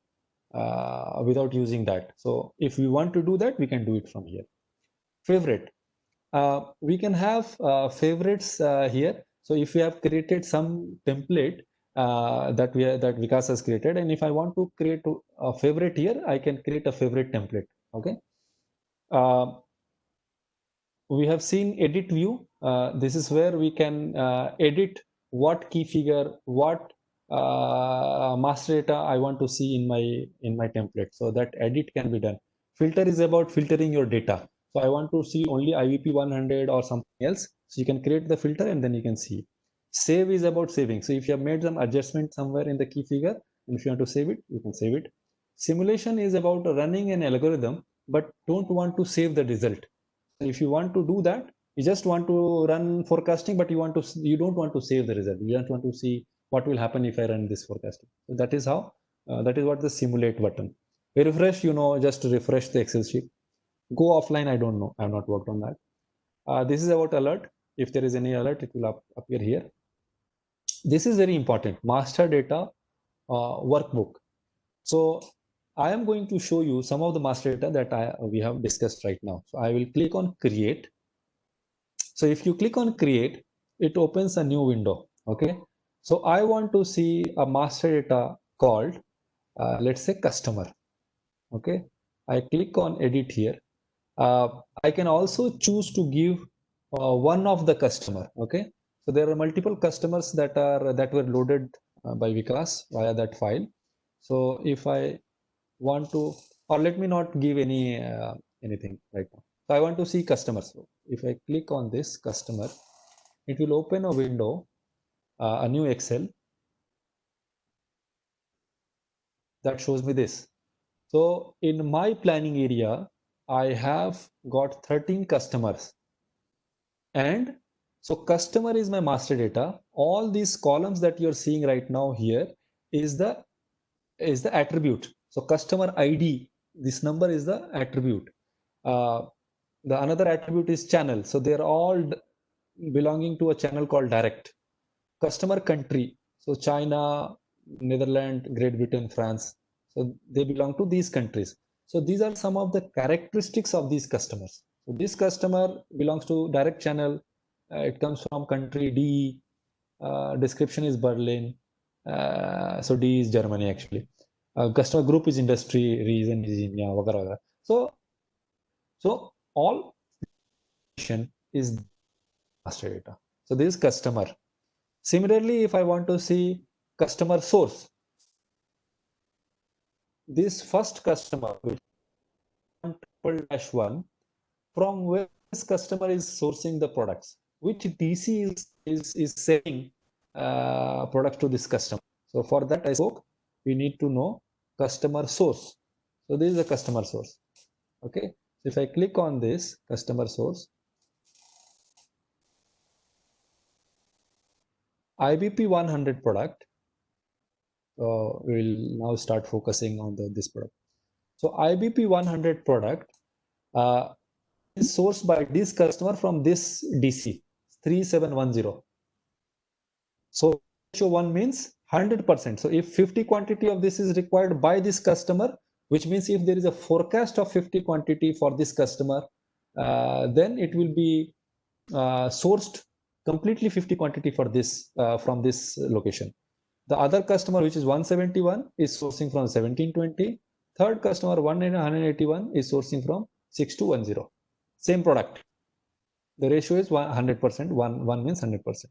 using that. So if we want to do that, we can do it from here. Favorite. We can have favorites here. So if we have created some template that Vikas has created, and if I want to create a favorite here, I can create a favorite template. Okay. We have seen edit view. This is where we can edit what key figure, what master data I want to see in my template. So that edit can be done. Filter is about filtering your data. So I want to see only IBP 100 or something else. So you can create the filter and then you can see. Save is about saving. So if you have made some adjustment somewhere in the key figure, and if you want to save it, you can save it. Simulation is about running an algorithm, but don't want to save the result. If you want to do that, you just want to run forecasting, but you don't want to save the result. You just want to see what will happen if I run this forecasting. So that is how that is what the simulate button. Refresh, just to refresh the Excel sheet. Go offline, I don't know. I have not worked on that. This is about alert. If there is any alert, it will appear here. This is very important, master data workbook. So I am going to show you some of the master data that we have discussed right now. So I will click on create. So if you click on create, it opens a new window. Okay. So I want to see a master data called, let's say, customer. Okay. I click on edit here. I can also choose to give one of the customer. Okay. So there are multiple customers that were loaded by Vikas via that file. So if I want to, or let me not give anything right now. So I want to see customers. So if I click on this customer, it will open a window, a new Excel that shows me this. So in my planning area, I have got 13 customers, and so customer is my master data. All these columns that you're seeing right now here is the attribute. So customer ID, this number is the attribute. The another attribute is channel. So they're all belonging to a channel called direct. Customer country. So China, Netherlands, Great Britain, France. So they belong to these countries. So these are some of the characteristics of these customers. So this customer belongs to direct channel. It comes from country D. Description is Berlin. So D is Germany actually. Customer group is industry, reason is India, whatever. So all is master data. So this is customer. Similarly, if I want to see customer source, this first customer, which is 1, from where this customer is sourcing the products, which DC is selling products to this customer. So for that I spoke, we need to know customer source. So this is the customer source. Okay. So if I click on this customer source, IBP 100 product. So we'll now start focusing on this product. So IBP 100 product is sourced by this customer from this DC 3710. So ratio 1 means 100%. So if 50 quantity of this is required by this customer, which means if there is a forecast of 50 quantity for this customer, then it will be sourced completely 50 quantity for this from this location. The other customer, which is 171, is sourcing from 1720. Third customer, 181, is sourcing from 6210. Same product. The ratio is 100%. One means 100%.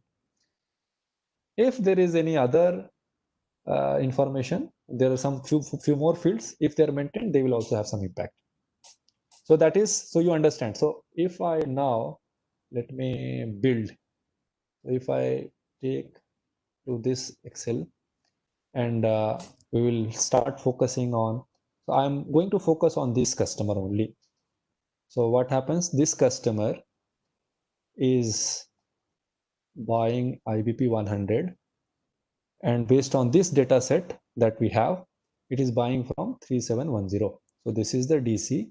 If there is any other information, there are some few more fields. If they are maintained, they will also have some impact. So that is, so you understand. So if I now, let me build. So if I take to this Excel, and we will start focusing on, so I'm going to focus on this customer only. So what happens, this customer is buying IBP 100, and based on this data set that we have, it is buying from 3710. So this is the DC,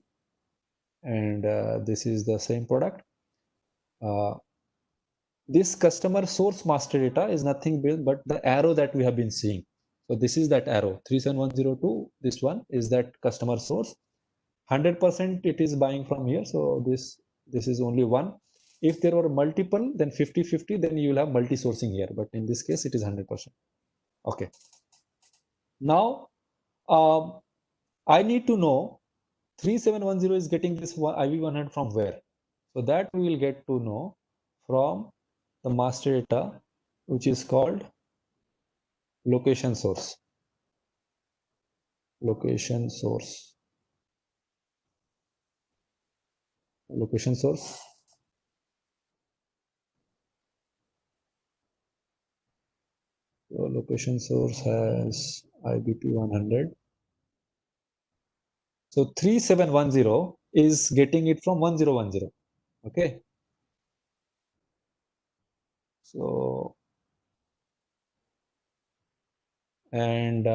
and this is the same product. This customer source master data is nothing but the arrow that we have been seeing. So this is that arrow 37102. This one is that customer source. 100% it is buying from here. So this is only one. If there were multiple, then 50-50, then you will have multi-sourcing here. But in this case, it is 100%. Okay. Now, I need to know 3710 is getting this IB100 from where. So that we will get to know from the master data, which is called location source. Location source. Location source. So location source has IBP 100. So 3710 is getting it from 1010. Okay. So, and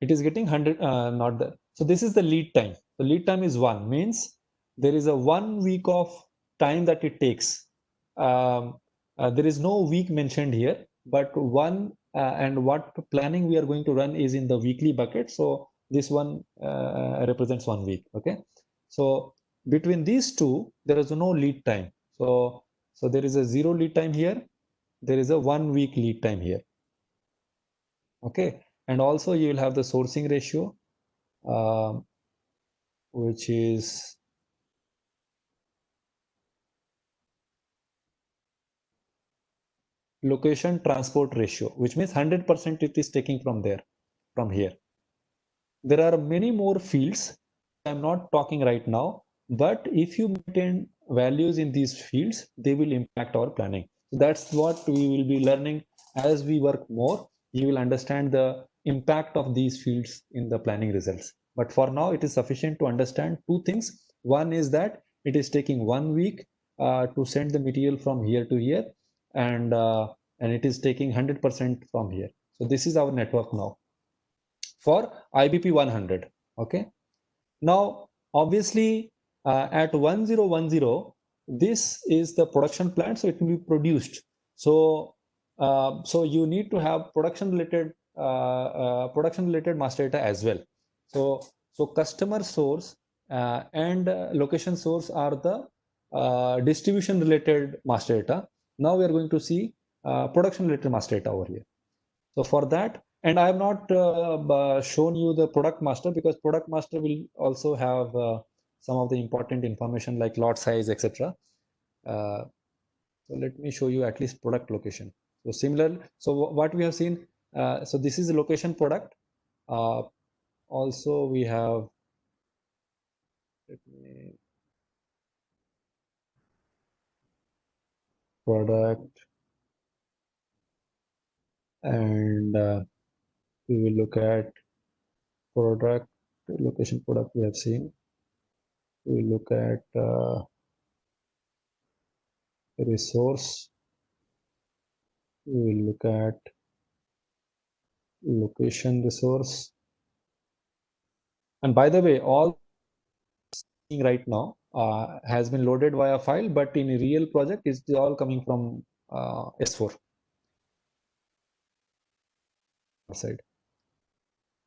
it is getting 100, not the, so this is the lead time. The lead time is 1, means there is a 1 week of time that it takes there is no week mentioned here, but one and what planning we are going to run is in the weekly bucket. So this one represents 1 week. Okay. So between these two, there is no lead time. So there is a 0 lead time here. There is a 1 week lead time here. Okay. And also you will have the sourcing ratio, which is location transport ratio, which means 100% it is taking from here. There are many more fields I'm not talking right now, but if you maintain values in these fields, they will impact our planning. So that's what we will be learning as we work more. You will understand the impact of these fields in the planning results. But for now, it is sufficient to understand two things. One is that it is taking 1 week to send the material from here to here, and it is taking 100% from here. So this is our network now for IBP 100. Okay. Now, obviously, at 1010, this is the production plant, so it will be produced. So, so you need to have production related master data as well. So customer source and location source are the distribution related master data. Now we are going to see production related master data over here. So for that, and I have not shown you the product master, because product master will also have some of the important information like lot size, etc. So let me show you at least product location. So similar, so what we have seen, so this is the location product. Also we have, let me, product, and we will look at product, location product we have seen. We will look at resource. We will look at location resource. And by the way, all right now has been loaded via file, but in a real project is all coming from S4 side.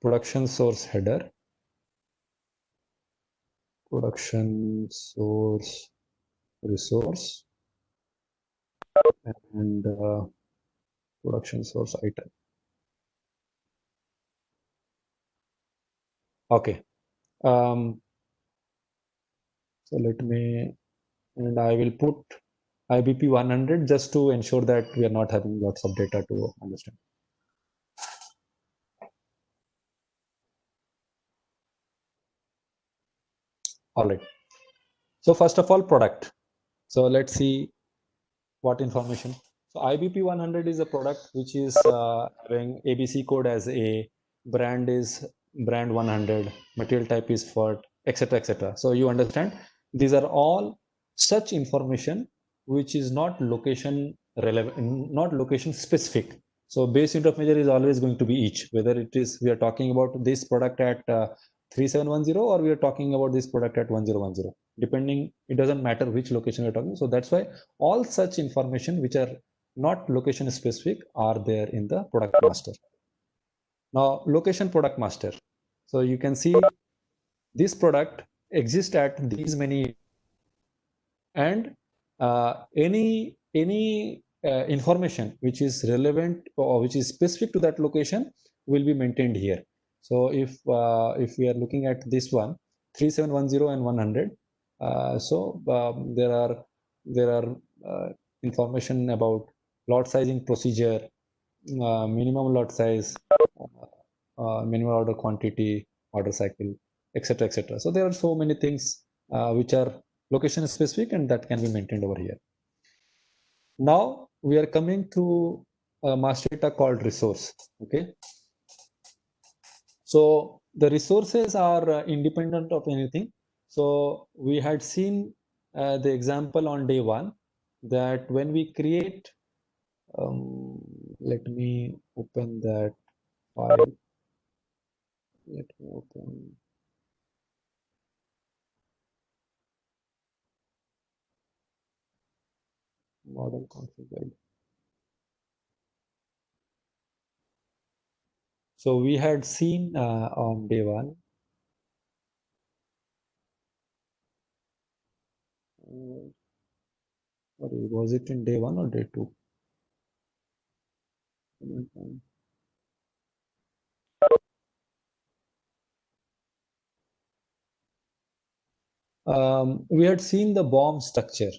Production source header, production source resource, and production source item. Okay. So let me, and I will put IBP 100 just to ensure that we are not having lots of data to understand. All right. So first of all, product. So let's see what information. So IBP 100 is a product which is having ABC code as A, brand is brand 100, material type is FERT, etc., etc. So you understand these are all such information which is not location relevant, not location specific. So base unit of measure is always going to be each, whether it is we are talking about this product at 3710 or we are talking about this product at 1010. Depending, it doesn't matter which location we're talking. So that's why all such information which are not location specific are there in the product master. Now, location product master. So you can see this product exists at these many, and any information which is relevant or which is specific to that location will be maintained here. So if we are looking at this one, 3710 and 100, so there are information about lot sizing procedure, minimum lot size, minimum order quantity, order cycle, etc., etc. So there are so many things which are location specific and that can be maintained over here. Now we are coming to a master data called resource. Okay. So the resources are independent of anything. So we had seen the example on day one that when we create, let me open that file. Let me open. model configured. So we had seen on day 1. Sorry, was it in day 1 or day 2? We had seen the bomb structure.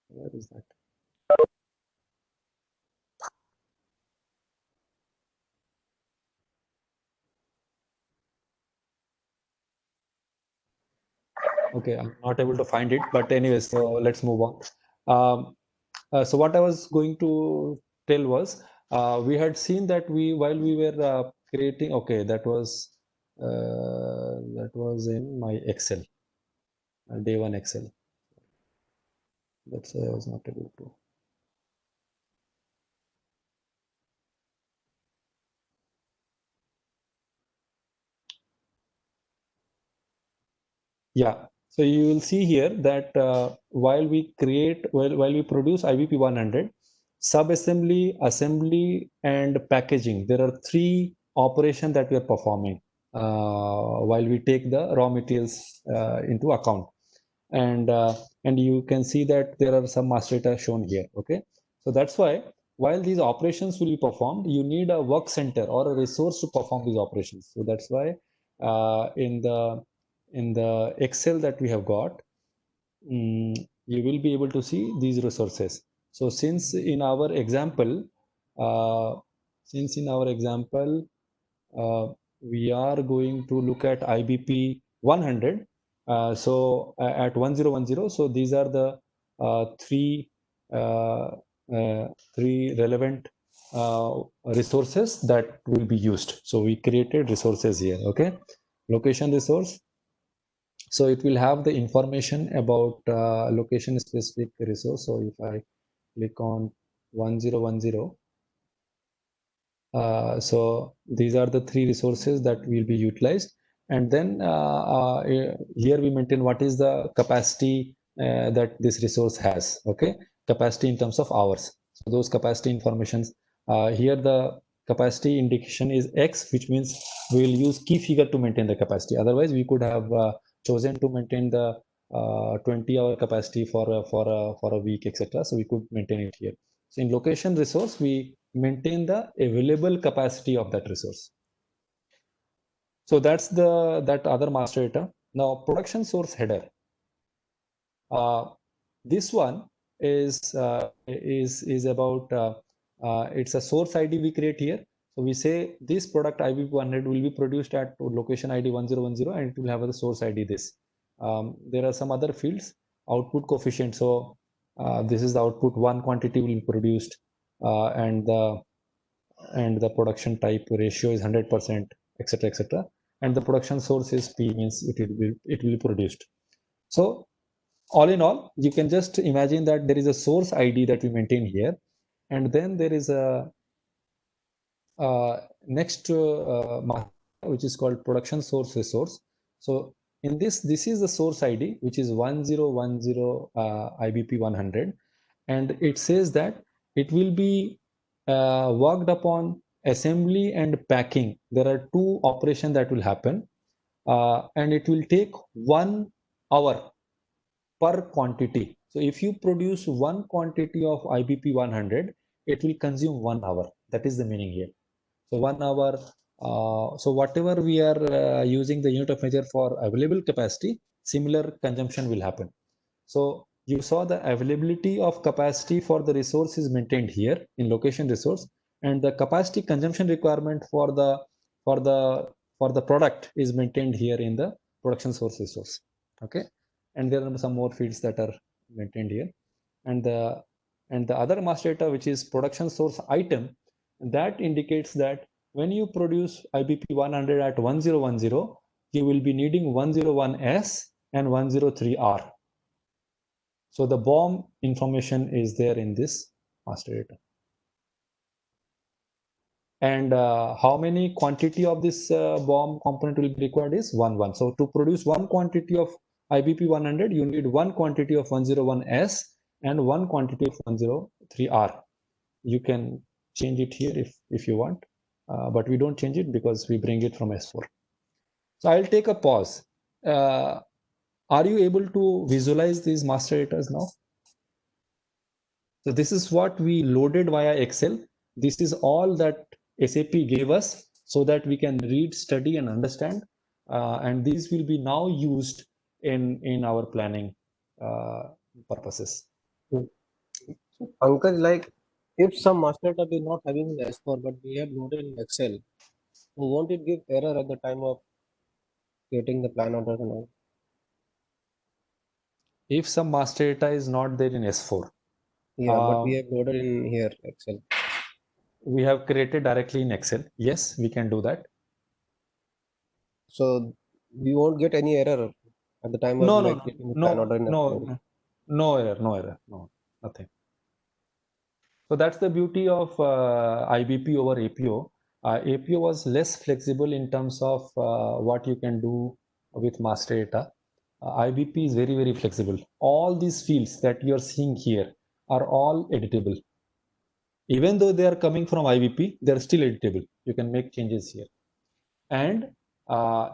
Where is that? Okay, I'm not able to find it, but anyways, so let's move on. So what I was going to tell was, we had seen that while we were creating, okay, that was in my Excel, day 1 Excel. That's why I was not able to. Yeah, so you will see here that while we produce IBP 100, sub-assembly, assembly, and packaging, there are 3 operations that we are performing while we take the raw materials into account. And you can see that there are some master data shown here. Okay, so that's why while these operations will be performed, you need a work center or a resource to perform these operations. So that's why in the Excel that we have got, you will be able to see these resources. So since in our example, we are going to look at IBP 100. So at 1010, so these are the three relevant resources that will be used. So we created resources here. Okay, location resource. So it will have the information about location specific resource. So if I click on 1010, so these are the 3 resources that will be utilized. And then here we maintain what is the capacity that this resource has. Okay, capacity in terms of hours. So those capacity informations, here the capacity indication is X, which means we will use key figure to maintain the capacity. Otherwise, we could have chosen to maintain the 20-hour capacity for a week, etc. So we could maintain it here. So in location resource, we maintain the available capacity of that resource. So that's that other master data. Now production source header. This one is about it's a source ID we create here. So we say this product IBP 100 will be produced at location ID 1010, and it will have a source ID this. There are some other fields, output coefficient. So this is the output, 1 quantity will be produced, and the production type ratio is 100%, etc., etc. And the production source is P, means it will be produced. So all in all, you can just imagine that there is a source ID that we maintain here, and then there is a next which is called production source resource. So in this is the source ID, which is 1010 IBP 100, and it says that it will be worked upon assembly and packing. There are 2 operations that will happen, and it will take 1 hour per quantity. So if you produce 1 quantity of IBP 100, it will consume 1 hour. That is the meaning here. So 1 hour. So whatever we are using the unit of measure for available capacity, similar consumption will happen. So you saw the availability of capacity for the resource is maintained here in location resource, and the capacity consumption requirement for the product is maintained here in the production source resource. Okay, and there are some more fields that are maintained here, and the other master data, which is production source item, that indicates that when you produce IBP 100 at 1010, you will be needing 101S and 103R. So the BOM information is there in this master data. And how many quantity of this BOM component will be required is 1. So to produce 1 quantity of IBP 100, you need 1 quantity of 101S and one quantity of 103R. You can change it here if you want, but we don't change it because we bring it from S4. So I'll take a pause. Are you able to visualize these master datas now? So this is what we loaded via Excel. This is all that SAP gave us so that we can read, study, and understand. And these will be now used in our planning purposes. So Pankaj, like if some master data is not having in S4, but we have loaded in Excel, so won't it give error at the time of creating the plan orders and all? If some master data is not there in S4, Yeah, but we have loaded in here Excel. we have created directly in Excel. Yes, we can do that. So we won't get any error at the time of creating the plan order in S4. No error, no, nothing. So that's the beauty of IBP over APO. APO was less flexible in terms of what you can do with master data. IBP is very, very flexible. All these fields that you're seeing here are all editable. Even though they are coming from IBP, they're still editable. You can make changes here. And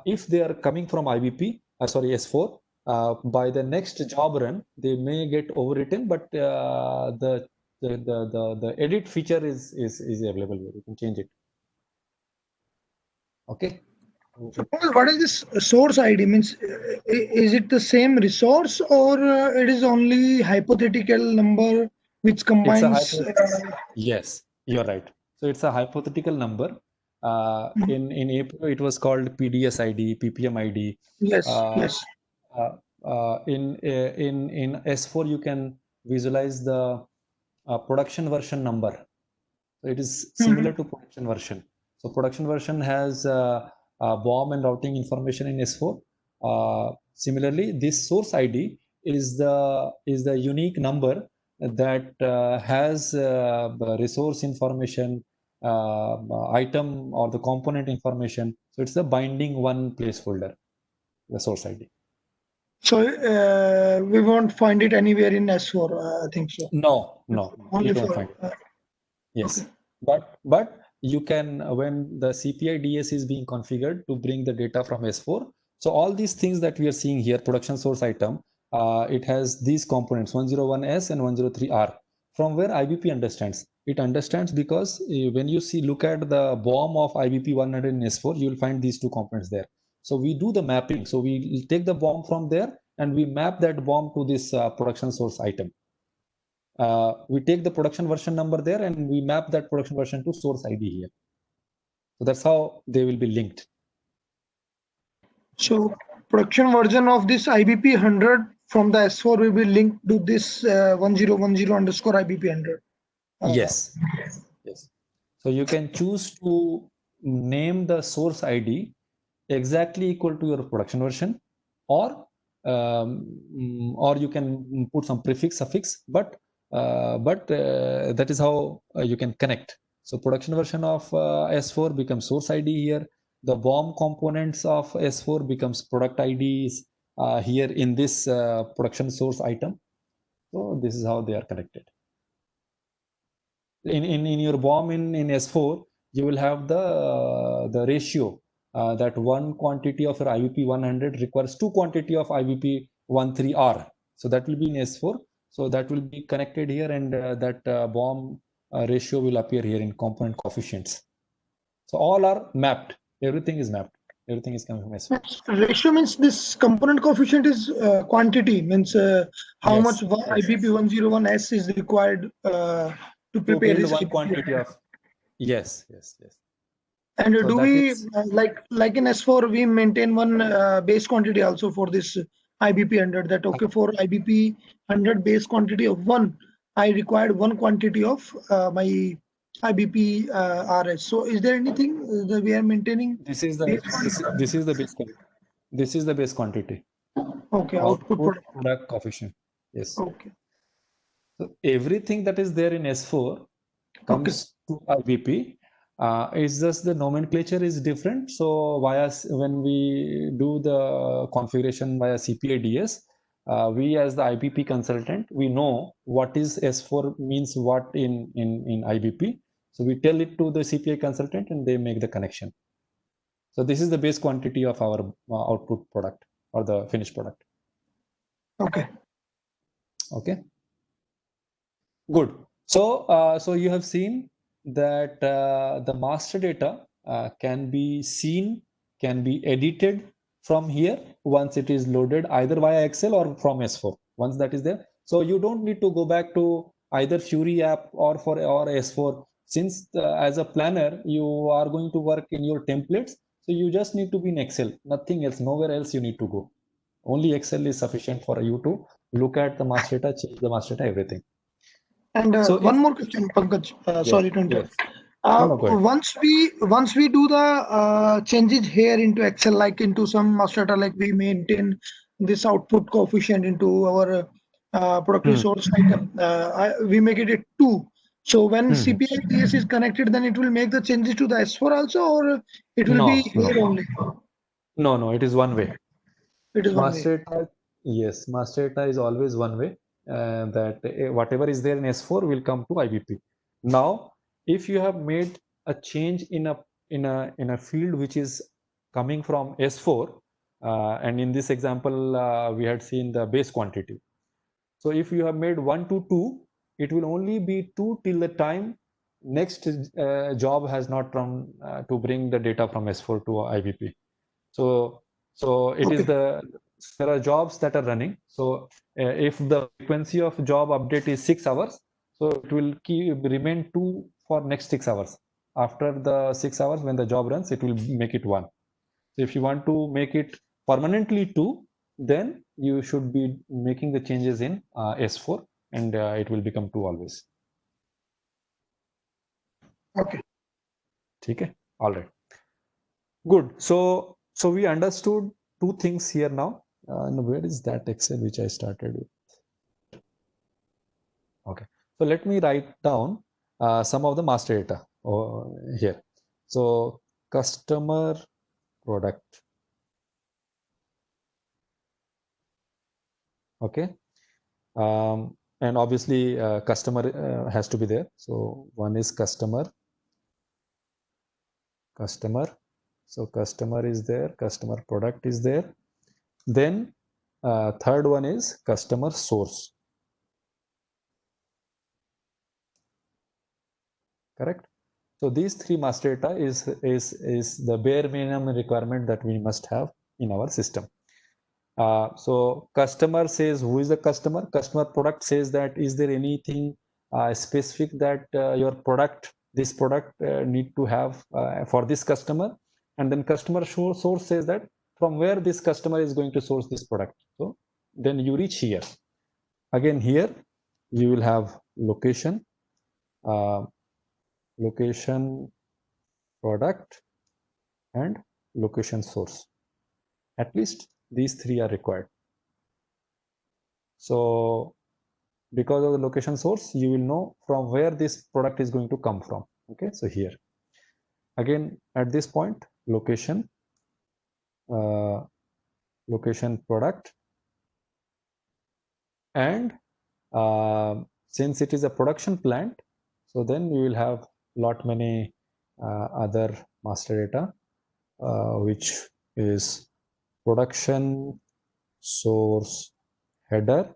if they are coming from IBP, S4, by the next job run, they may get overwritten, but the edit feature is available here. You can change it. Okay. What is this source ID? Means, is it the same resource or it is only hypothetical number which combines? Yes, you're right. So it's a hypothetical number. In April, it was called PDS ID, PPM ID. Yes, yes. In S4, you can visualize the production version number. So it is similar to production version. So production version has BOM and routing information in S4. Similarly, this source ID is the unique number that has resource information, item or the component information. So it's the binding one placeholder, the source ID. So we won't find it anywhere in S4, I think so. No, Only you don't for find it. Yes, okay. but you can, when the CPI DS is being configured to bring the data from S4. So all these things that we are seeing here, production source item, it has these components 101S and 103R. From where IBP understands? It understands because when you look at the BOM of IBP 100 in S4, you will find these two components there. So we do the mapping. So we take the BOM from there and we map that BOM to this production source item. We take the production version number there and we map that production version to source ID here. So that's how they will be linked. So production version of this IBP 100 from the S4 will be linked to this 1010 underscore IBP 100. Yes. So you can choose to name the source ID exactly equal to your production version, or you can put some prefix, suffix, but that is how you can connect. So production version of S4 becomes source ID here. The BOM components of S4 becomes product IDs here in this production source item. So this is how they are connected. In your BOM in S4, you will have the ratio that one quantity of your IBP 100 requires two quantity of IBP 13R. So that will be in S4. So that will be connected here, and that BOM ratio will appear here in component coefficients. So all are mapped. Everything is mapped. Everything is coming from S4. Ratio means this component coefficient is quantity, means how much IBP 101S is required to prepare this one quantity of. Yes. And so do we like in S4 we maintain one base quantity also for this IBP 100, that okay, for IBP 100 base quantity of 1, I required one quantity of my IBP RS. So is there anything that we are maintaining? This is the base quantity. This is the base quantity. Okay, output product coefficient. Yes. Okay. So everything that is there in S4 comes to IBP. It's just the nomenclature is different. So when we do the configuration via CPI DS, we as the IBP consultant, we know what is S4 means what in IBP. So we tell it to the CPI consultant and they make the connection. So this is the base quantity of our output product or the finished product. Okay. Okay. Good. So, so you have seen that the master data can be seen, can be edited from here once it is loaded either via Excel or from S4. Once that is there, so you don't need to go back to either Fury app or S4. Since as a planner you are going to work in your templates, so you just need to be in Excel. Nothing else. Nowhere else you need to go. Only Excel is sufficient for you to look at the master data, change the master data, everything. And So one if more question, Pankaj. yes, Sorry to interrupt. yes. No, go ahead. Once we do the changes here into Excel, like into some master data, like we maintain this output coefficient into our product resource item, we make it a 2. So when CPI PS is connected, then it will make the changes to the S4 also, or it will be No, here only. no, it is one way. It is one way. Master data, yes, master data is always one way. That whatever is there in S4 will come to IBP. Now, if you have made a change in a field which is coming from S4, and in this example we had seen the base quantity. So if you have made 1 to 2, it will only be 2 till the time next job has not run to bring the data from S4 to IBP. So it is there are jobs that are running. So if the frequency of job update is 6 hours, so it will remain 2 for next 6 hours. After the 6 hours, when the job runs, it will make it 1. So if you want to make it permanently 2, then you should be making the changes in S4 and it will become 2 always. Okay. Okay. All right. Good. So we understood 2 things here now. Where is that Excel which I started with? Okay. So let me write down some of the master data here. So customer product. Okay. And obviously customer has to be there. So one is customer. So customer is there, customer product is there. Then third one is customer source. Correct. So these 3 master data is the bare minimum requirement that we must have in our system. So customer says who is the customer. Customer product says that is there anything specific that your product, this product need to have for this customer. And then customer source says that from where this customer is going to source this product. So then you reach here. Again here you will have location, location product and location source. At least these 3 are required. So because of the location source, you will know from where this product is going to come from. Okay, so here again at this point, location product, and since it is a production plant, so then we will have lot many other master data, which is production source header.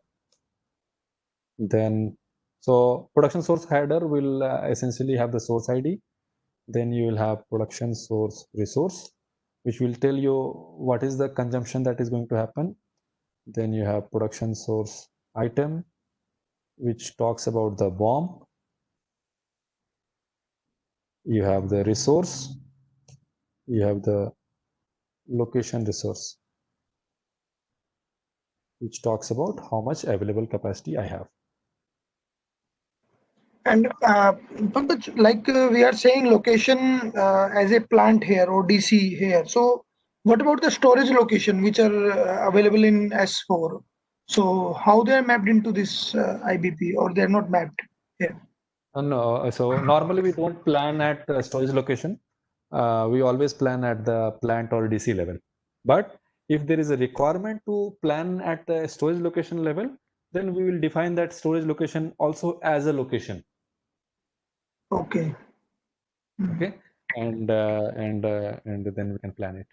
Then so production source header will essentially have the source ID. Then you will have production source resource, which will tell you what is the consumption that is going to happen. Then you have production source item, which talks about the BOM. You have the resource, you have the location resource, which talks about how much available capacity I have. And Pankaj, like we are saying location as a plant here or DC here. So what about the storage location which are available in S4? So how they are mapped into this IBP, or they're not mapped here? No, so normally we don't plan at storage location. We always plan at the plant or DC level. But if there is a requirement to plan at the storage location level, then we will define that storage location also as a location. Okay. Okay, and then we can plan it.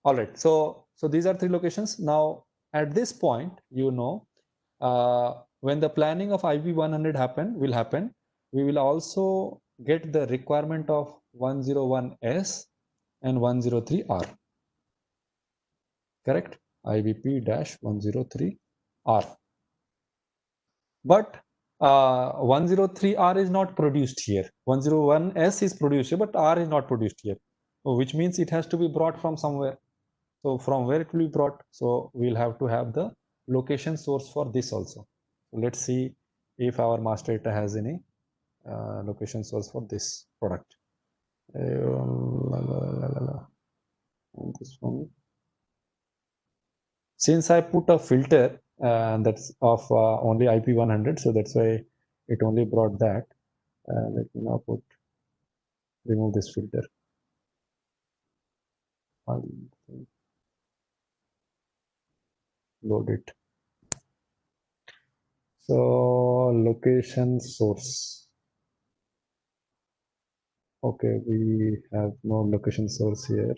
All right, so these are 3 locations. Now at this point, when the planning of IBP 100 will happen, we will also get the requirement of 101S and 103R. Correct? IBP-103R. But 103R is not produced here. 101S is produced here, but R is not produced here, which means it has to be brought from somewhere. So from where it will be brought? So we'll have to have the location source for this also. So let's see if our master data has any location source for this product. This one. Since I put a filter that's of only IP 100, so that's why it only brought that. Let me now remove this filter. I'll load it. So location source. Okay, we have no location source here.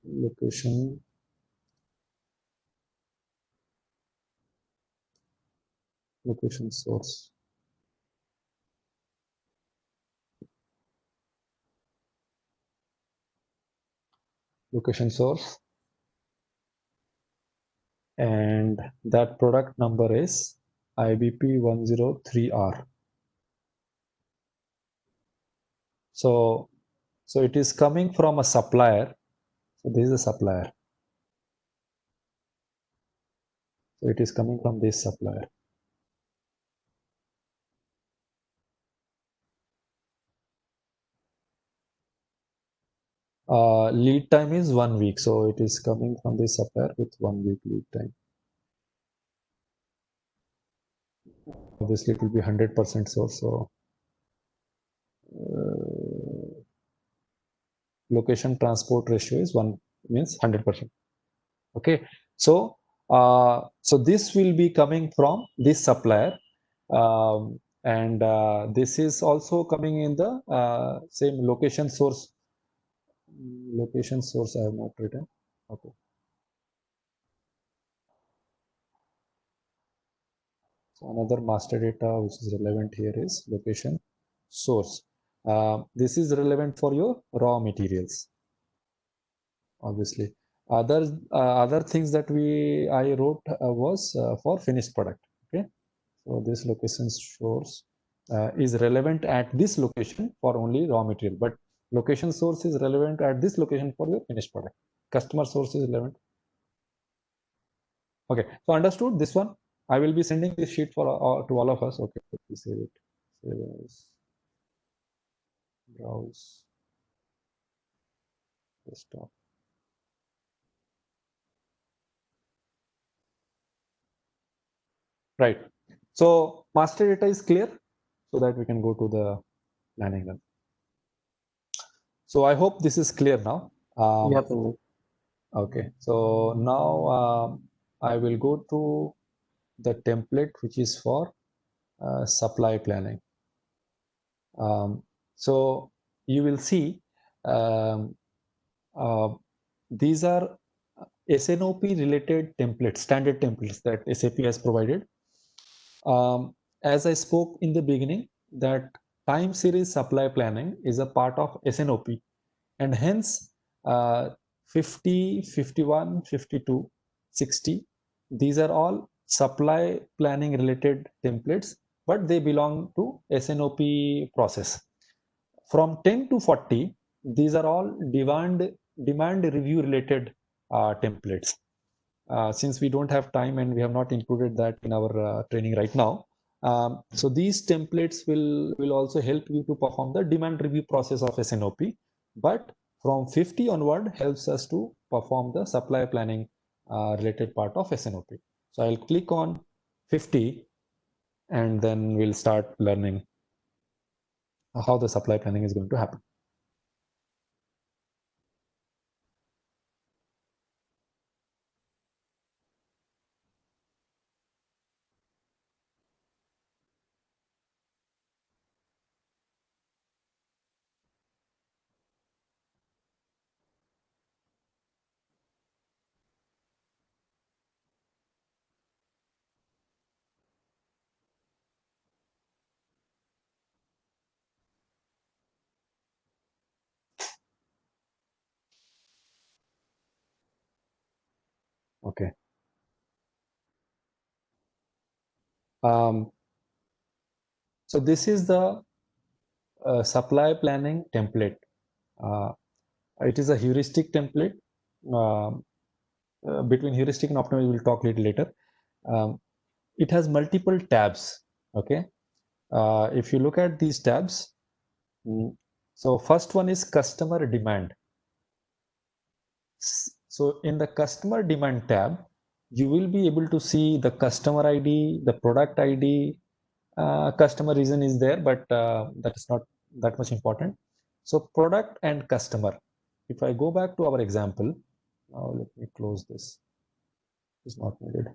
Location source. Location source, and that product number is IBP 103R. So it is coming from a supplier. So this is a supplier. So it is coming from this supplier. Lead time is 1 week. So it is coming from this supplier with 1 week lead time. Obviously it will be 100% source. So location transport ratio is 1, means 100%. Okay, so this will be coming from this supplier, and this is also coming in the same location source. Location source I have not written. Okay. So another master data which is relevant here is location source. This is relevant for your raw materials. Obviously, other things that I wrote was for finished product. Okay, so this location source is relevant at this location for only raw material, but location source is relevant at this location for your finished product. Customer source is relevant. Okay, so understood this one. I will be sending this sheet for to all of us. Okay, let me save it. Save as browse desktop. Right. So master data is clear, so that we can go to the planning then. So I hope this is clear now. Yeah. Okay. So now I will go to the template which is for supply planning. So you will see these are SNOP related templates, standard templates that SAP has provided. As I spoke in the beginning, that time series supply planning is a part of SNOP, and hence 50, 51, 52, 60, these are all supply planning related templates, but they belong to SNOP process. From 10 to 40, these are all demand review related templates. Since we don't have time and we have not included that in our training right now, so these templates will also help you to perform the demand review process of SNOP, but from 50 onward helps us to perform the supply planning related part of SNOP. So I'll click on 50 and then we'll start learning how the supply planning is going to happen. Okay. So this is the supply planning template. It is a heuristic template. Between heuristic and optimal, we will talk a little later. It has multiple tabs. Okay. If you look at these tabs, so first one is customer demand. So in the customer demand tab, you will be able to see the customer ID, the product ID, customer reason is there, but that is not that much important. So product and customer. If I go back to our example, now let me close this. It's not needed.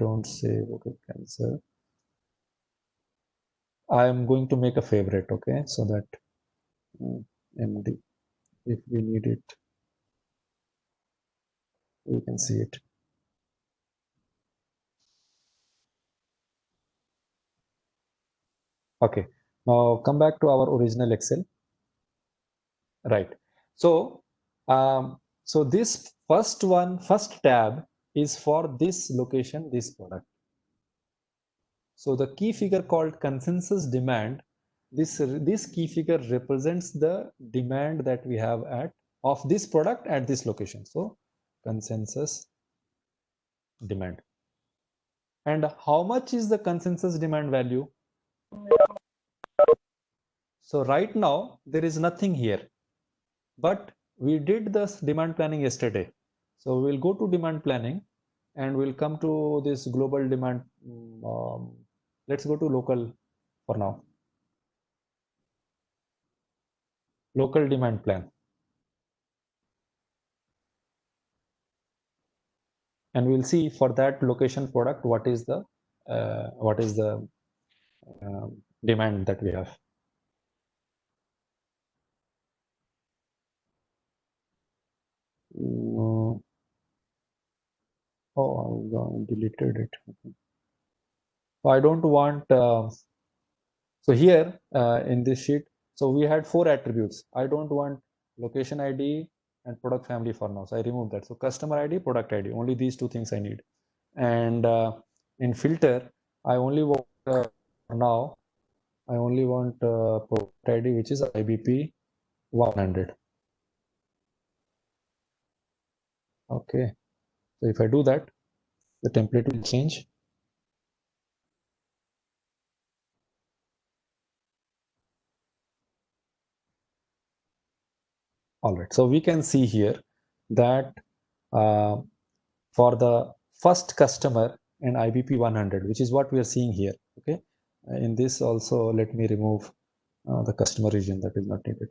Don't save. Okay, cancel. I am going to make a favorite. Okay, so that MD, if we need it, we can see it. Okay, now come back to our original Excel. Right. So, so this first tab is for this location, this product. So the key figure called consensus demand, this key figure represents the demand that we have of this product at this location. So consensus demand. And how much is the consensus demand value? So right now there is nothing here, but we did this demand planning yesterday. So we'll go to demand planning and we'll come to this global demand. Let's go to local for now. Local demand plan. And we'll see for that location product what is the demand that we have. Oh, I deleted it. Okay. So I don't want. So here in this sheet, so we had 4 attributes. I don't want location ID and product family for now. So I remove that. So customer ID, product ID, only these 2 things I need. And in filter, I only want now. I only want product ID, which is IBP 100. Okay. So if I do that, the template will change. All right. So we can see here that for the first customer in IBP 100, which is what we are seeing here. Okay. In this also, let me remove the customer region that is not needed.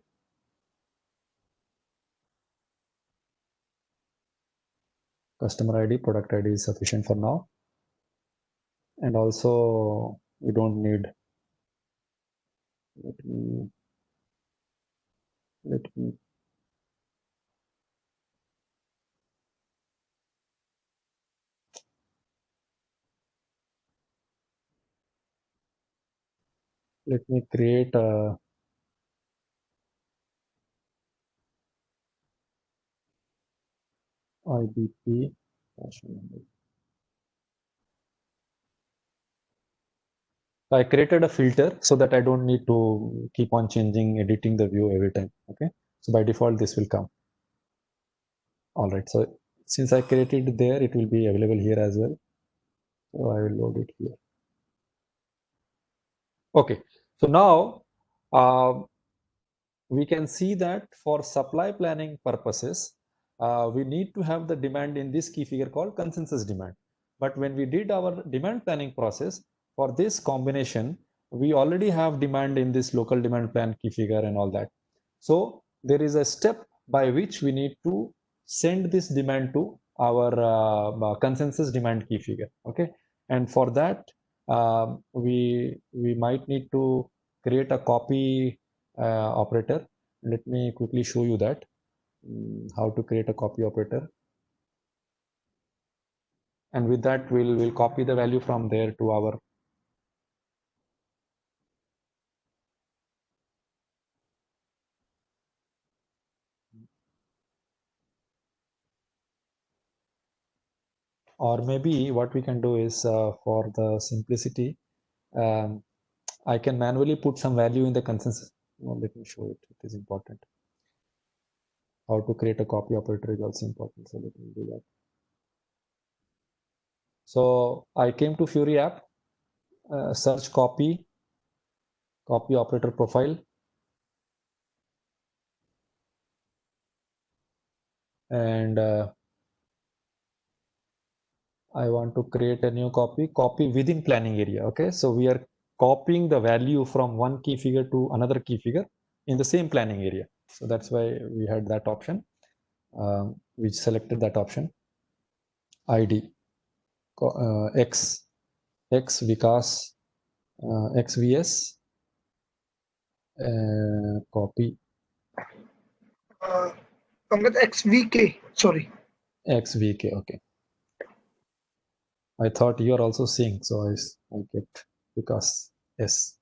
Customer ID, product ID is sufficient for now. And also we don't need, let me create a IBP. So I created a filter so that I don't need to keep on editing the view every time. Okay. So by default, this will come. All right. So since I created it there, it will be available here as well. So I will load it here. Okay. So now we can see that for supply planning purposes, we need to have the demand in this key figure called consensus demand. But when we did our demand planning process for this combination, we already have demand in this local demand plan key figure and all that. So there is a step by which we need to send this demand to our consensus demand key figure. Okay, and for that we might need to create a copy operator. Let me quickly show you that how to create a copy operator. And with that we'll copy the value from there to our or maybe what we can do is for the simplicity I can manually put some value in the consensus. Well, let me show it. It is important. How to create a copy operator is also important. So let me do that. So I came to Fury app, search copy operator profile, and I want to create a new copy within planning area. Okay, so we are copying the value from one key figure to another key figure in the same planning area. So that's why we had that option. We selected that option. ID X Vikas XVS copy Pankaj, XVK, sorry. XVK. Okay, I thought you are also seeing, so I get because yes.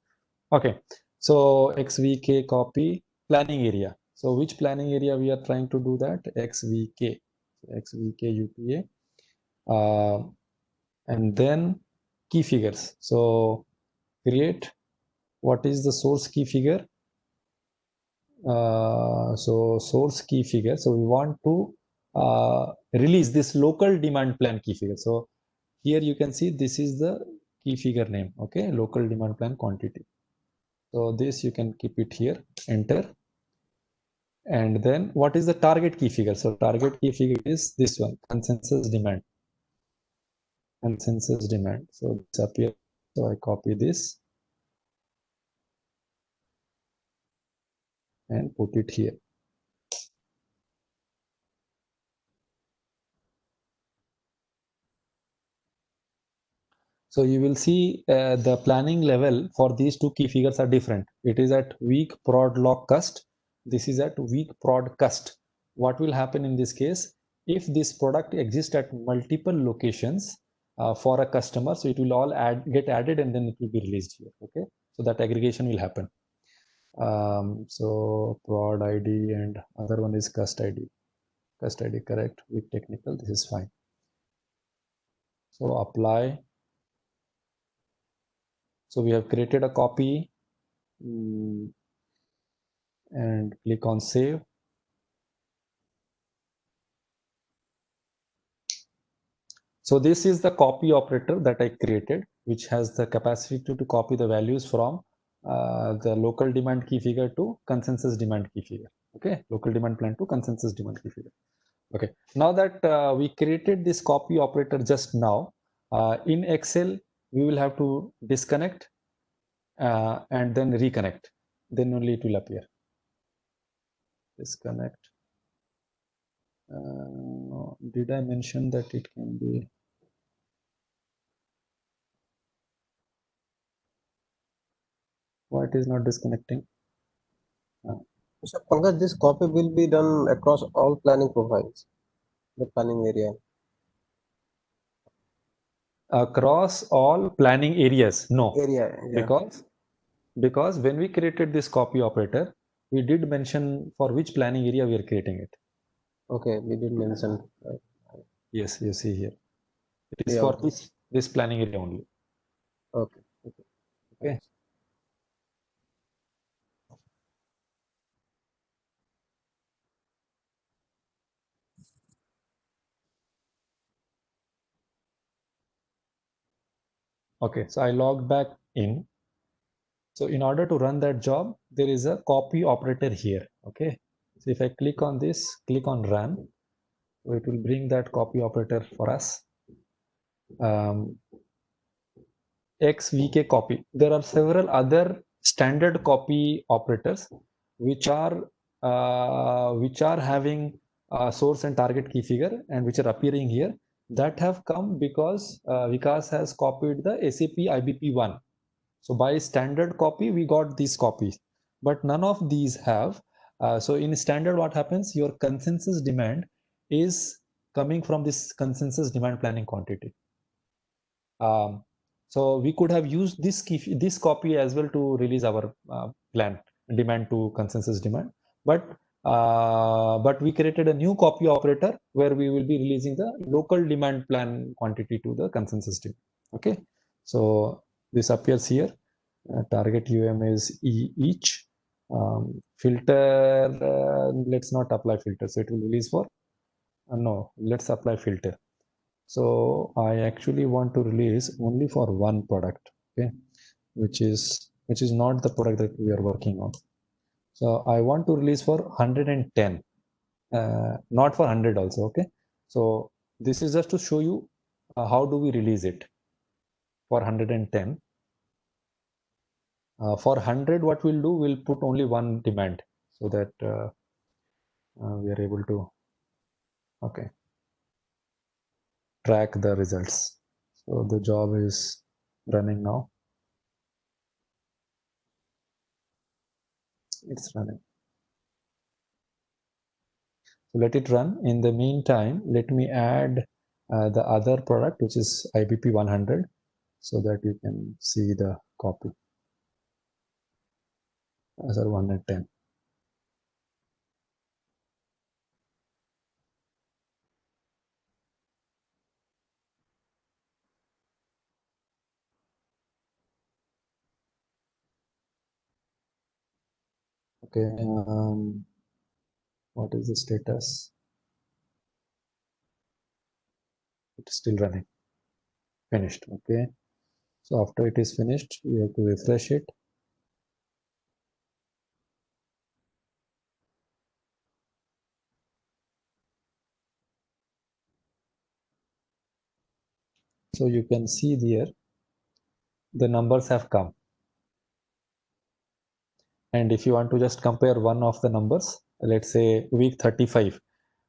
Okay, so XVK copy planning area. So which planning area we are trying to do that? XVK, XVK UPA, and then key figures. So create what is the source key figure. So source key figure. So we want to release this local demand plan key figure. So here you can see this is the key figure name. Okay, local demand plan quantity. So this you can keep it here, enter. And then what is the target key figure? So target key figure is this one, consensus demand. Consensus demand. So this appears. So I copy this and put it here. So you will see the planning level for these two key figures are different. It is at weak prod log cust. This is at weak prod cust. What will happen in this case? If this product exists at multiple locations for a customer, so it will all get added and then it will be released here. Okay, so that aggregation will happen. So prod ID and other one is cust ID. Cust ID correct. Weak technical. This is fine. So apply. So we have created a copy and click on save. So this is the copy operator that I created, which has the capacity to copy the values from the local demand key figure to consensus demand key figure. Okay, local demand plan to consensus demand key figure. Okay, now that we created this copy operator just now, in Excel, we will have to disconnect and then reconnect. Then only it will appear. Disconnect. Did I mention that it can be? Why it is not disconnecting? So Pankaj, this copy will be done across all planning profiles, the planning area. Across all planning areas? No, Area, yeah. because when we created this copy operator, we did mention for which planning area we are creating it. Okay, we did mention. Yes, you see here. It is Yeah, for okay. this planning area only. Okay. Okay. Okay, so I logged back in. So in order to run that job, there is a copy operator here. Okay. So if I click on this, click on run, so it will bring that copy operator for us. XVK copy. There are several other standard copy operators which are having source and target key figure and which are appearing here, that have come because Vikas has copied the SAP IBP 1. So by standard copy, we got these copies, but none of these have. So in standard, what happens? Your consensus demand is coming from this consensus demand planning quantity. So we could have used this copy as well to release our plan demand to consensus demand, but we created a new copy operator where we will be releasing the local demand plan quantity to the consensus demand. Okay, so this appears here. Target is each. Filter, let's not apply filter, so it will release for no, let's apply filter. So I actually want to release only for one product, okay, which is not the product that we are working on. So I want to release for 110, not for 100 also. Okay, so this is just to show you how do we release it for 110. For 100, what we'll do, we'll put only one demand so that we are able to track the results. So the job is running now. It's running. So let it run. In the meantime, let me add the other product, which is IBP 100, so that you can see the copy. Sorry, 110. Okay, what is the status? It's still running. Finished. Okay, so after it is finished, you have to refresh it. So you can see there, the numbers have come. And if you want to just compare one of the numbers, let's say week 35,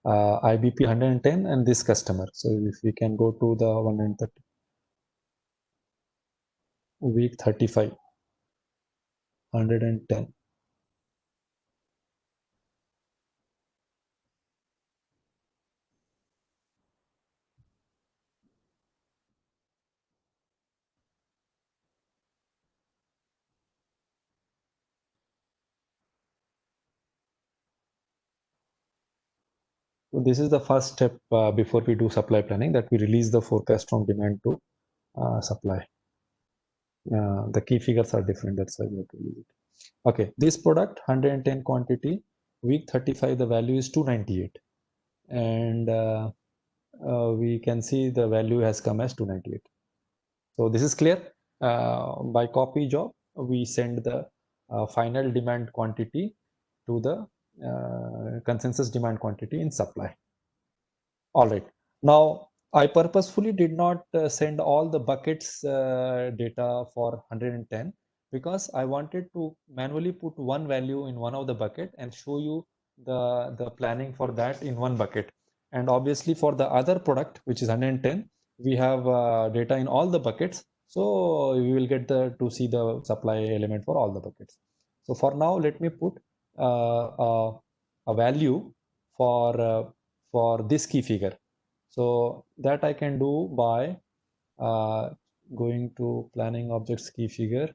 IBP 110 and this customer. So if we can go to the 130, week 35, 110. So this is the first step before we do supply planning, that we release the forecast from demand to supply. The key figures are different, that's why we have to release it. Okay, this product 110 quantity, week 35, the value is 298, and we can see the value has come as 298. So this is clear. By copy job, we send the final demand quantity to the consensus demand quantity in supply. All right. Now, I purposefully did not send all the buckets data for 110 because I wanted to manually put one value in one of the bucket and show you the planning for that in one bucket. And obviously for the other product, which is 110, we have data in all the buckets. So we will get to see the supply element for all the buckets. So for now, let me put a value for this key figure. So that I can do by going to planning objects key figure,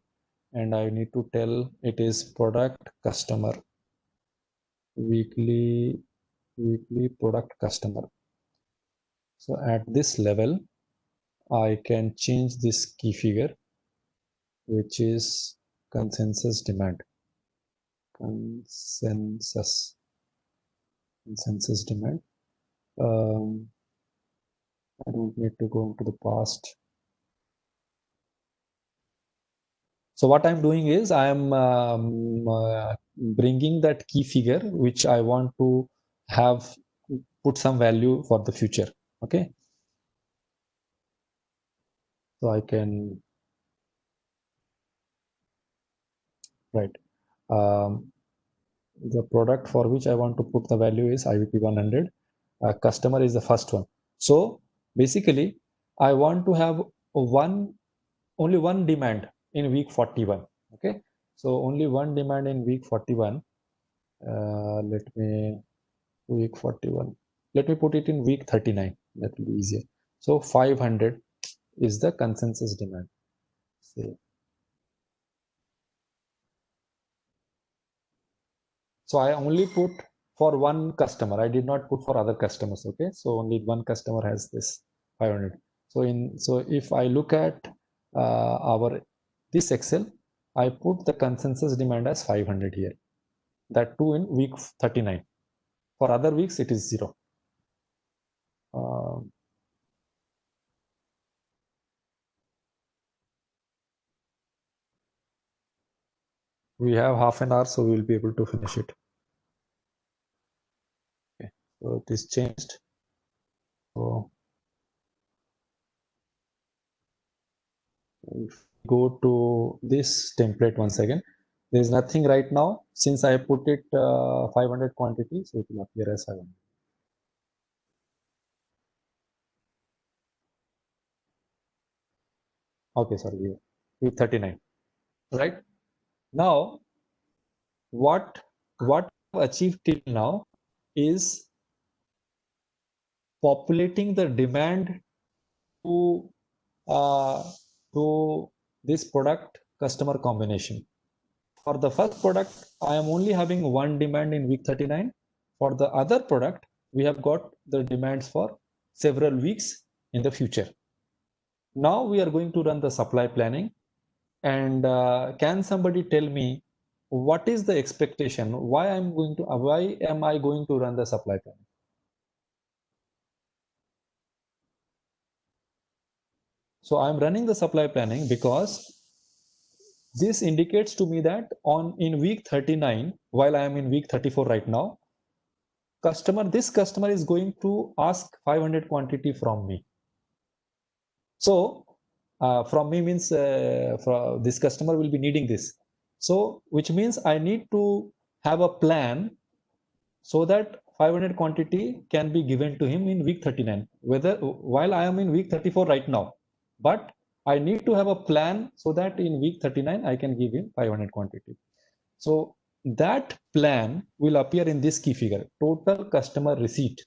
and I need to tell it is product customer, weekly product customer. So at this level, I can change this key figure, which is consensus demand. Consensus demand. I don't need to go into the past. So what I'm doing is I'm bringing that key figure, which I want to have put some value for the future. Okay. So I can right? The product for which I want to put the value is IBP 100. Customer is the first one. So basically, I want to have only one demand in week 41. Okay, so only one demand in week 41. Let me week 41. Let me put it in week 39. That will be easier. So 500 is the consensus demand. Say. So I only put for one customer. I did not put for other customers. Okay, so only one customer has this 500. So if I look at this Excel, I put the consensus demand as 500 here. That too in week 39. For other weeks, it is 0. We have half an hour, so we will be able to finish it. Okay, so it is changed. So if we go to this template once again, there is nothing right now since I put it 500 quantity, so it will appear as 500. Okay, sorry, with 39. Right now, what I've achieved till now is populating the demand to this product customer combination. For the first product, I am only having one demand in week 39. For the other product, we have got the demands for several weeks in the future. Now we are going to run the supply planning. And can somebody tell me what is the expectation? Why am I going to run the supply planning? So I'm running the supply planning because this indicates to me that in week 39, while I am in week 34 right now, this customer is going to ask 500 quantity from me. So from me means this customer will be needing this. So which means I need to have a plan so that 500 quantity can be given to him in week 39, while I am in week 34 right now. But I need to have a plan so that in week 39 I can give him 500 quantity. So that plan will appear in this key figure, total customer receipt.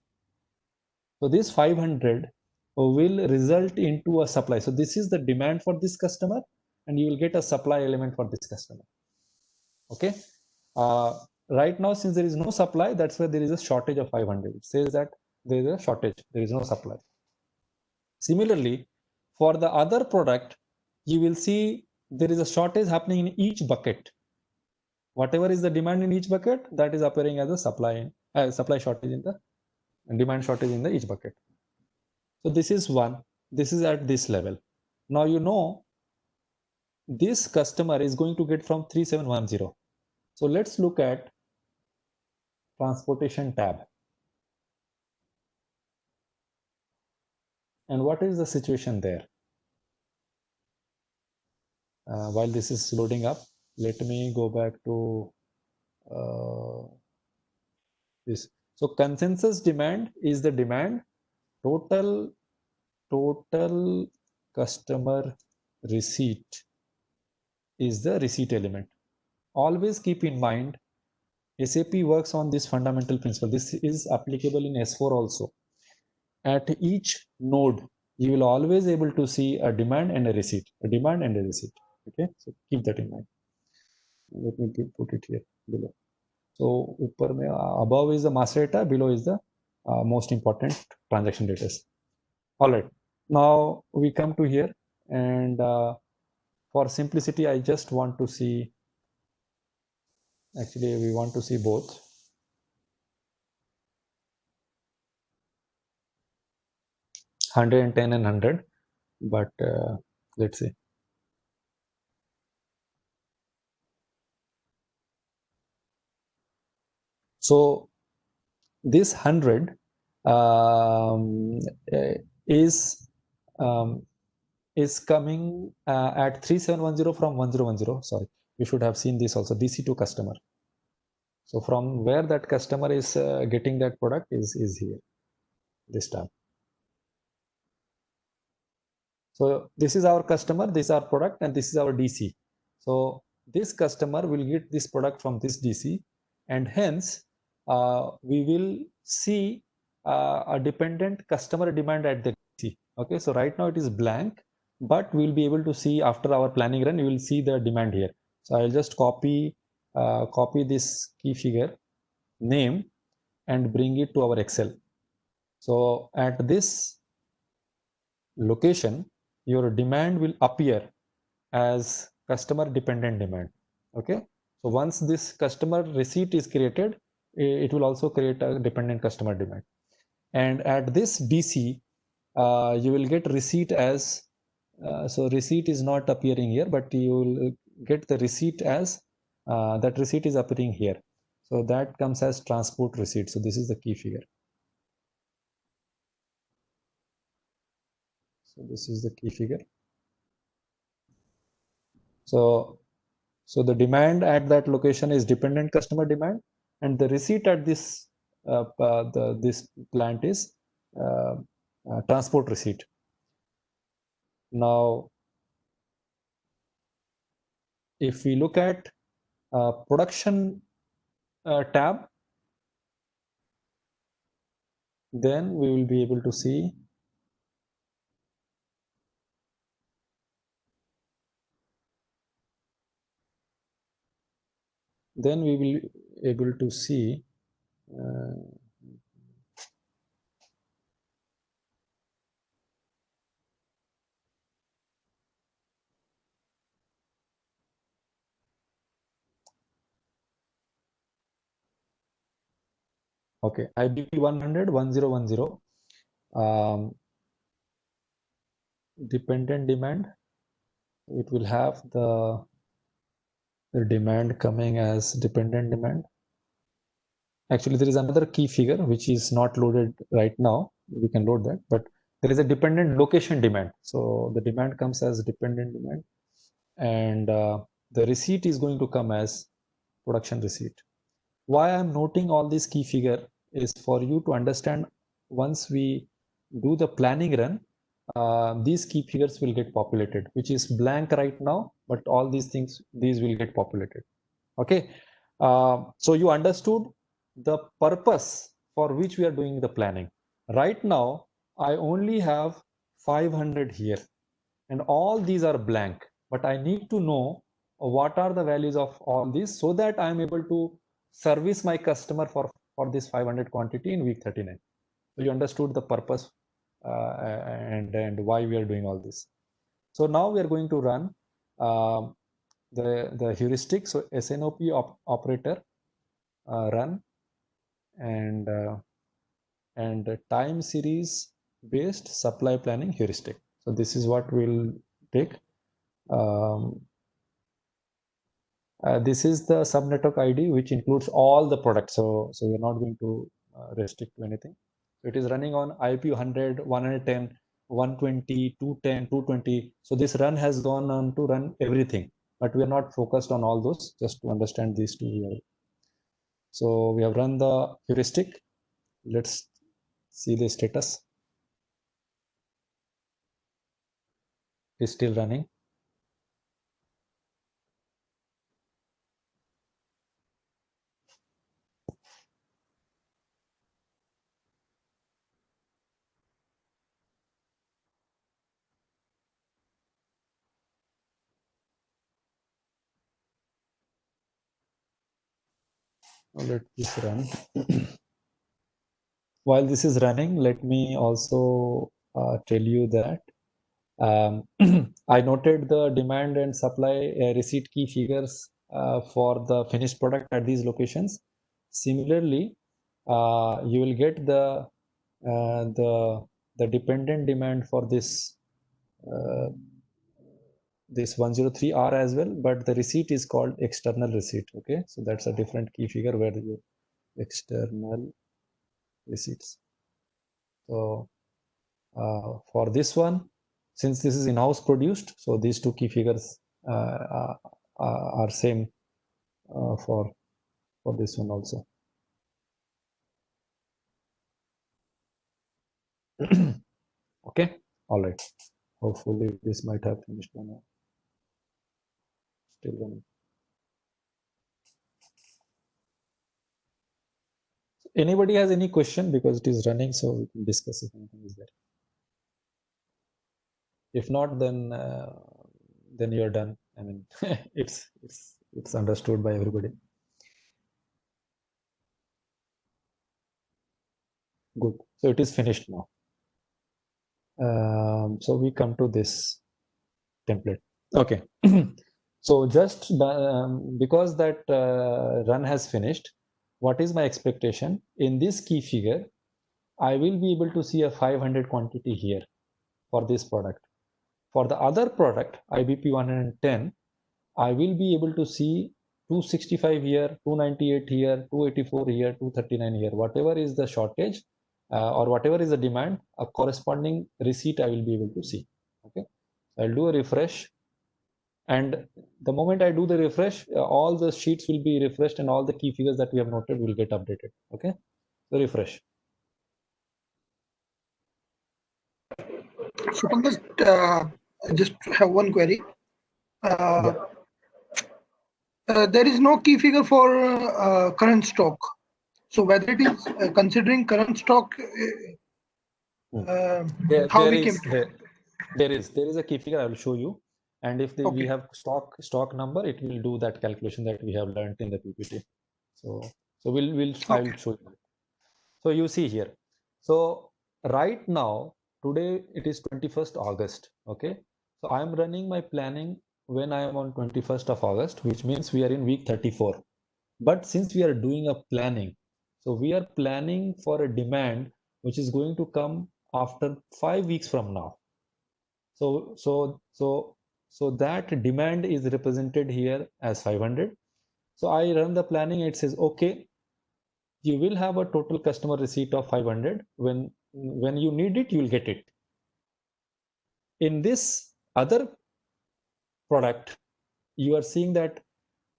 So this 500 will result into a supply. So this is the demand for this customer, and you will get a supply element for this customer. Okay. Right now, since there is no supply, that's why there is a shortage of 500. It says that there is a shortage, there is no supply. Similarly, for the other product, you will see there is a shortage happening in each bucket. Whatever is the demand in each bucket, that is appearing as a supply shortage in the demand shortage in the each bucket. So this is one. This is at this level. Now you know this customer is going to get from 3710. So let's look at transportation tab. And what is the situation there? While this is loading up, let me go back to this. So consensus demand is the demand, total customer receipt is the receipt element. Always keep in mind, SAP works on this fundamental principle. This is applicable in S4 also. At each node, you will always able to see a demand and a receipt, Okay, so keep that in mind. Let me put it here below. So above is the master data, below is the most important transaction data. All right, now we come to here, and for simplicity, I just want to see, actually we want to see both. $110 and 100, but let's see. So this 100 is coming at 3710 from 1010. Sorry, you should have seen this also, DC to customer. So from where that customer is getting that product is here, this tab. So this is our customer, this is our product, and this is our DC. So this customer will get this product from this DC, and hence we will see a dependent customer demand at the DC. Okay, so right now it is blank, but we'll be able to see after our planning run, you will see the demand here. So I'll just copy this key figure name and bring it to our Excel. So at this location, your demand will appear as customer dependent demand. Okay, so once this customer receipt is created, it will also create a dependent customer demand. And at this DC, you will get receipt as so receipt is not appearing here, but you will get the receipt as that receipt is appearing here. So that comes as transport receipt. So this is the key figure. So this is the key figure. So the demand at that location is dependent customer demand, and the receipt at this this plant is transport receipt. Now, if we look at production tab, then we will be able to see okay, IBP 100 1010 dependent demand. It will have the demand coming as dependent demand. Actually, there is another key figure which is not loaded right now. We can load that, but there is a dependent location demand. So the demand comes as dependent demand, and the receipt is going to come as production receipt. Why I'm noting all this key figure is for you to understand once we do the planning run, these key figures will get populated, which is blank right now, but all these things, these will get populated. Okay, so you understood the purpose for which we are doing the planning. Right now, I only have 500 here, and all these are blank, but I need to know what are the values of all these so that I am able to service my customer for this 500 quantity in week 39. So you understood the purpose and why we are doing all this. So now we are going to run the heuristic. So SNOP operator run and time series based supply planning heuristic. So this is what we'll take. This is the subnetwork ID, which includes all the products. So we're not going to restrict to anything. So it is running on IBP 100, 110, 120, 210, 220. So this run has gone on to run everything, but we are not focused on all those, just to understand these two here. So we have run the heuristic. Let's see the status. It's still running. Let this run. While this is running, let me also tell you that I noted the demand and supply receipt key figures for the finished product at these locations. Similarly, you will get the dependent demand for this 103R as well, but the receipt is called external receipt. Okay, so that's a different key figure where the external receipts. So for this one, since this is in-house produced, so these two key figures are same for this one also. Okay, all right. Hopefully this might have finished by now. Still running. Anybody has any question, because it is running, so we can discuss if anything is there. If not, then you're done. I mean, it's understood by everybody. Good. So it is finished now. So we come to this template. Okay. So just because that run has finished, what is my expectation? In this key figure, I will be able to see a 500 quantity here for this product. For the other product, IBP 110, I will be able to see 265 here, 298 here, 284 here, 239 here, whatever is the shortage or whatever is the demand, a corresponding receipt I will be able to see. Okay, I'll do a refresh, and the moment I do the refresh, all the sheets will be refreshed and all the key figures that we have noted will get updated. Okay, so refresh. So Pankaj, I just have one query. There is no key figure for current stock. So whether it is considering current stock, how we came to there is a key figure. I will show you, and if we Okay. have stock number, it will do that calculation that we have learned in the PPT. So I will show you. So you see here. So right now, today it is 21st August. Okay. So I am running my planning when I am on 21st of August, which means we are in week 34. But since we are doing a planning, so we are planning for a demand which is going to come after 5 weeks from now. So that demand is represented here as 500. So I run the planning. It says, okay, you will have a total customer receipt of 500. When you need it, you will get it. In this other product, you are seeing that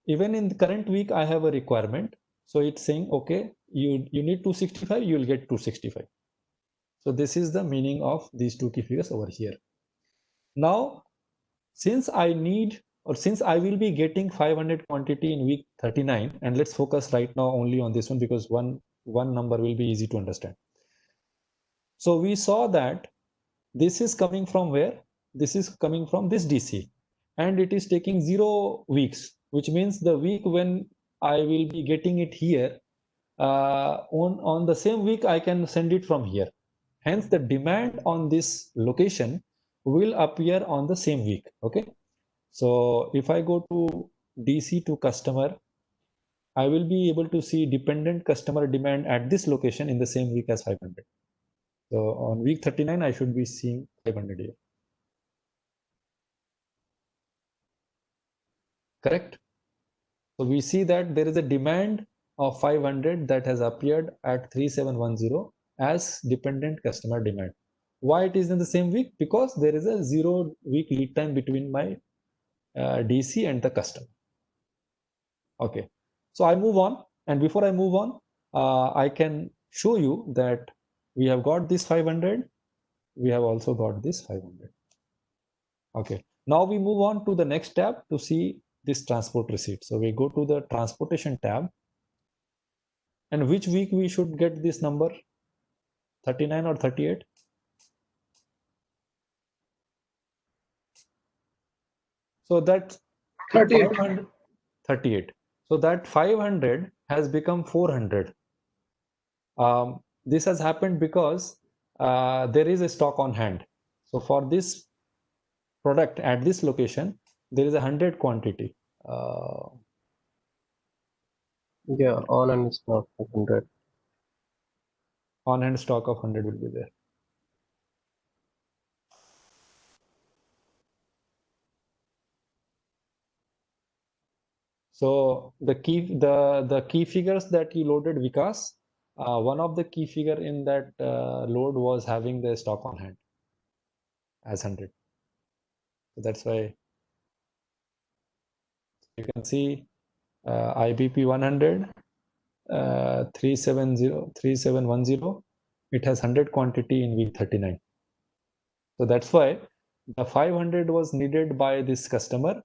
even in the current week, I have a requirement. So it's saying, okay, you need 265, you will get 265. So this is the meaning of these two key figures over here. Now, since I will be getting 500 quantity in week 39, and let's focus right now only on this one because one number will be easy to understand. So we saw that this is coming from where? This is coming from this DC, and it is taking 0 weeks, which means the week when I will be getting it here, on the same week I can send it from here. Hence the demand on this location will appear on the same week. Okay, so if I go to DC to customer, I will be able to see dependent customer demand at this location in the same week as 500. So on week 39, I should be seeing 500 here. Correct? So we see that there is a demand of 500 that has appeared at 3710 as dependent customer demand. Why it is in the same week? Because there is a 0 week lead time between my DC and the customer. Okay, so I move on, and before I move on, I can show you that we have got this 500, we have also got this 500. Okay, now we move on to the next tab to see this transport receipt. So we go to the transportation tab, and which week we should get this number, 39 or 38? So that 38. 38. So that 500 has become 400. This has happened because there is a stock on hand. So for this product at this location, there is 100 quantity. Yeah, on and stock of 100. On hand stock of 100 will be there. So the key figures that you loaded, Vikas, one of the key figure in that load was having the stock on hand as 100. So that's why You can see IBP 100, 3710, it has 100 quantity in week 39. So that's why the 500 was needed by this customer,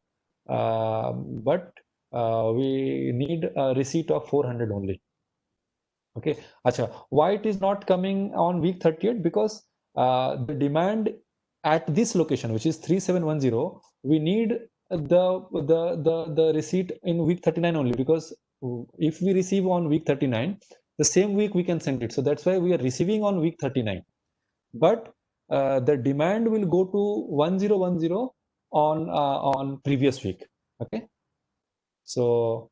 but we need a receipt of 400 only. Okay, Acha, why it is not coming on week 38? Because the demand at this location, which is 3710, we need the receipt in week 39 only, because if we receive on week 39, the same week we can send it. So that's why we are receiving on week 39. But the demand will go to 1010 on previous week. Okay, so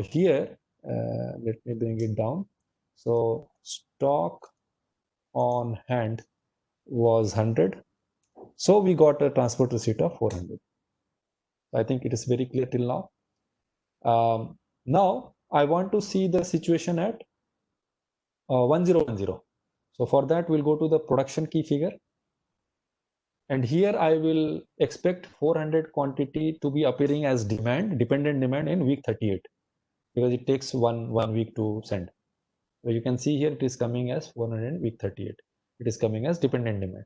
here let me bring it down. So stock on hand was 100, so we got a transport receipt of 400. I think it is very clear till now. Now I want to see the situation at 1010. So for that we'll go to the production key figure, and here I will expect 400 quantity to be appearing as dependent demand in week 38, because it takes one week to send. So you can see here it is coming as 400 in week 38. It is coming as dependent demand.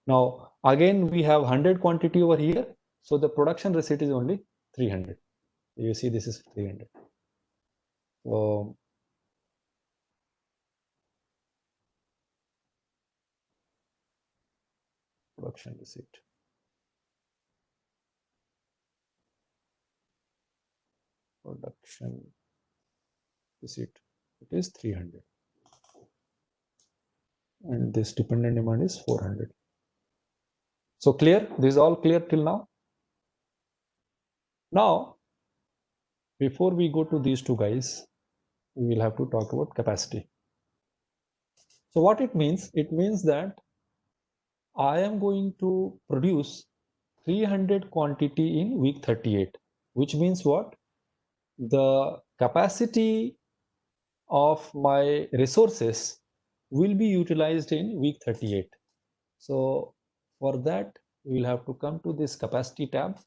Now again we have 100 quantity over here, so the production receipt is only 300. You see this is 300. So production receipt. Production receipt, it is 300. And this dependent demand is 400. So clear? This is all clear till now? Now, before we go to these two guys, we will have to talk about capacity. So what it means that I am going to produce 300 quantity in week 38, which means what? The capacity of my resources will be utilized in week 38. So for that, we will have to come to this capacity tab.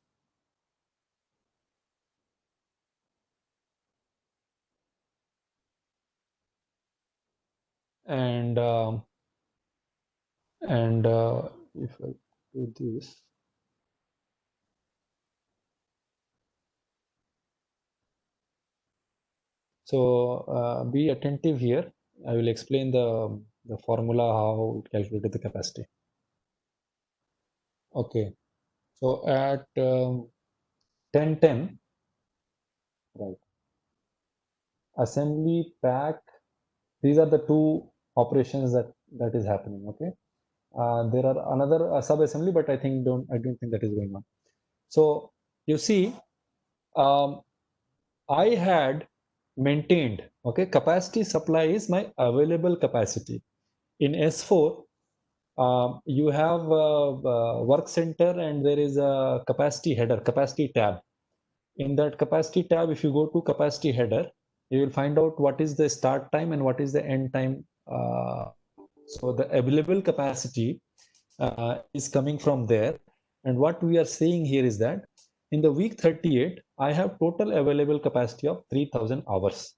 And if I do this, so be attentive here. I will explain the formula how it calculated the capacity. Okay, so at 10:10, right, assembly pack. These are the two operations that is happening. Okay, there are another sub assembly, but I don't think that is going on. So you see, I had maintained, okay, capacity supply is my available capacity. In S4, you have work center and there is a capacity header, capacity tab. In that capacity tab, if you go to capacity header, you will find out what is the start time and what is the end time. So the available capacity is coming from there. And what we are saying here is that in the week 38, I have total available capacity of 3000 hours.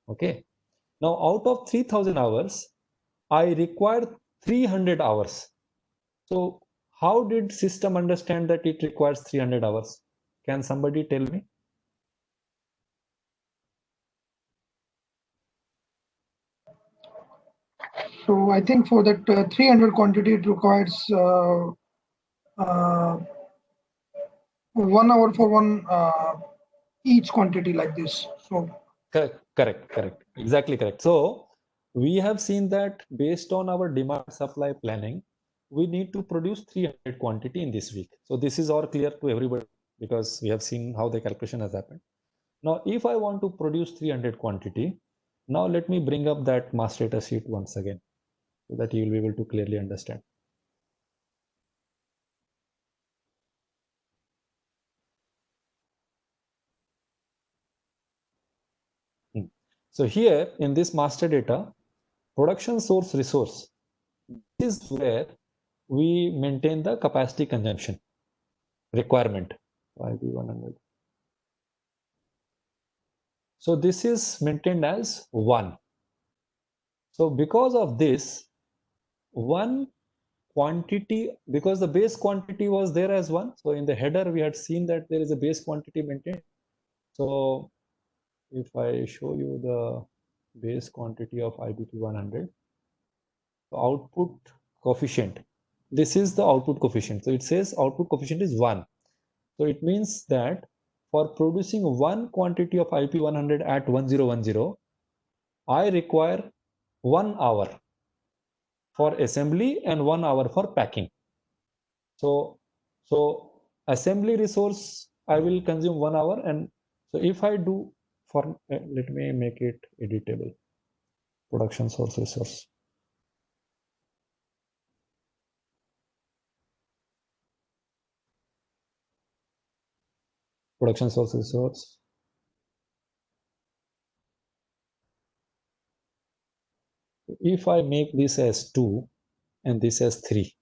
Okay. Now out of 3000 hours, I require 300 hours. So how did system understand that it requires 300 hours? Can somebody tell me? So I think for that 300 quantity, it requires 1 hour for one each quantity like this. So Correct. Exactly correct. So we have seen that based on our demand supply planning, we need to produce 300 quantity in this week. So this is all clear to everybody because we have seen how the calculation has happened. Now, if I want to produce 300 quantity, now let me bring up that master data sheet once again so that you will be able to clearly understand. So here in this master data, production source resource, this is where we maintain the capacity consumption requirement. IB 100. So this is maintained as 1. So because of this, one quantity, because the base quantity was there as 1. So in the header, we had seen that there is a base quantity maintained. So if I show you the base quantity of IBP 100, the output coefficient, this is the output coefficient. So it says output coefficient is 1. So it means that for producing one quantity of IP 100 at 1010, I require 1 hour for assembly and 1 hour for packing. So assembly resource I will consume 1 hour, and so if I do for let me make it editable. Production source resource. Production source resource. If I make this as 2 and this as 3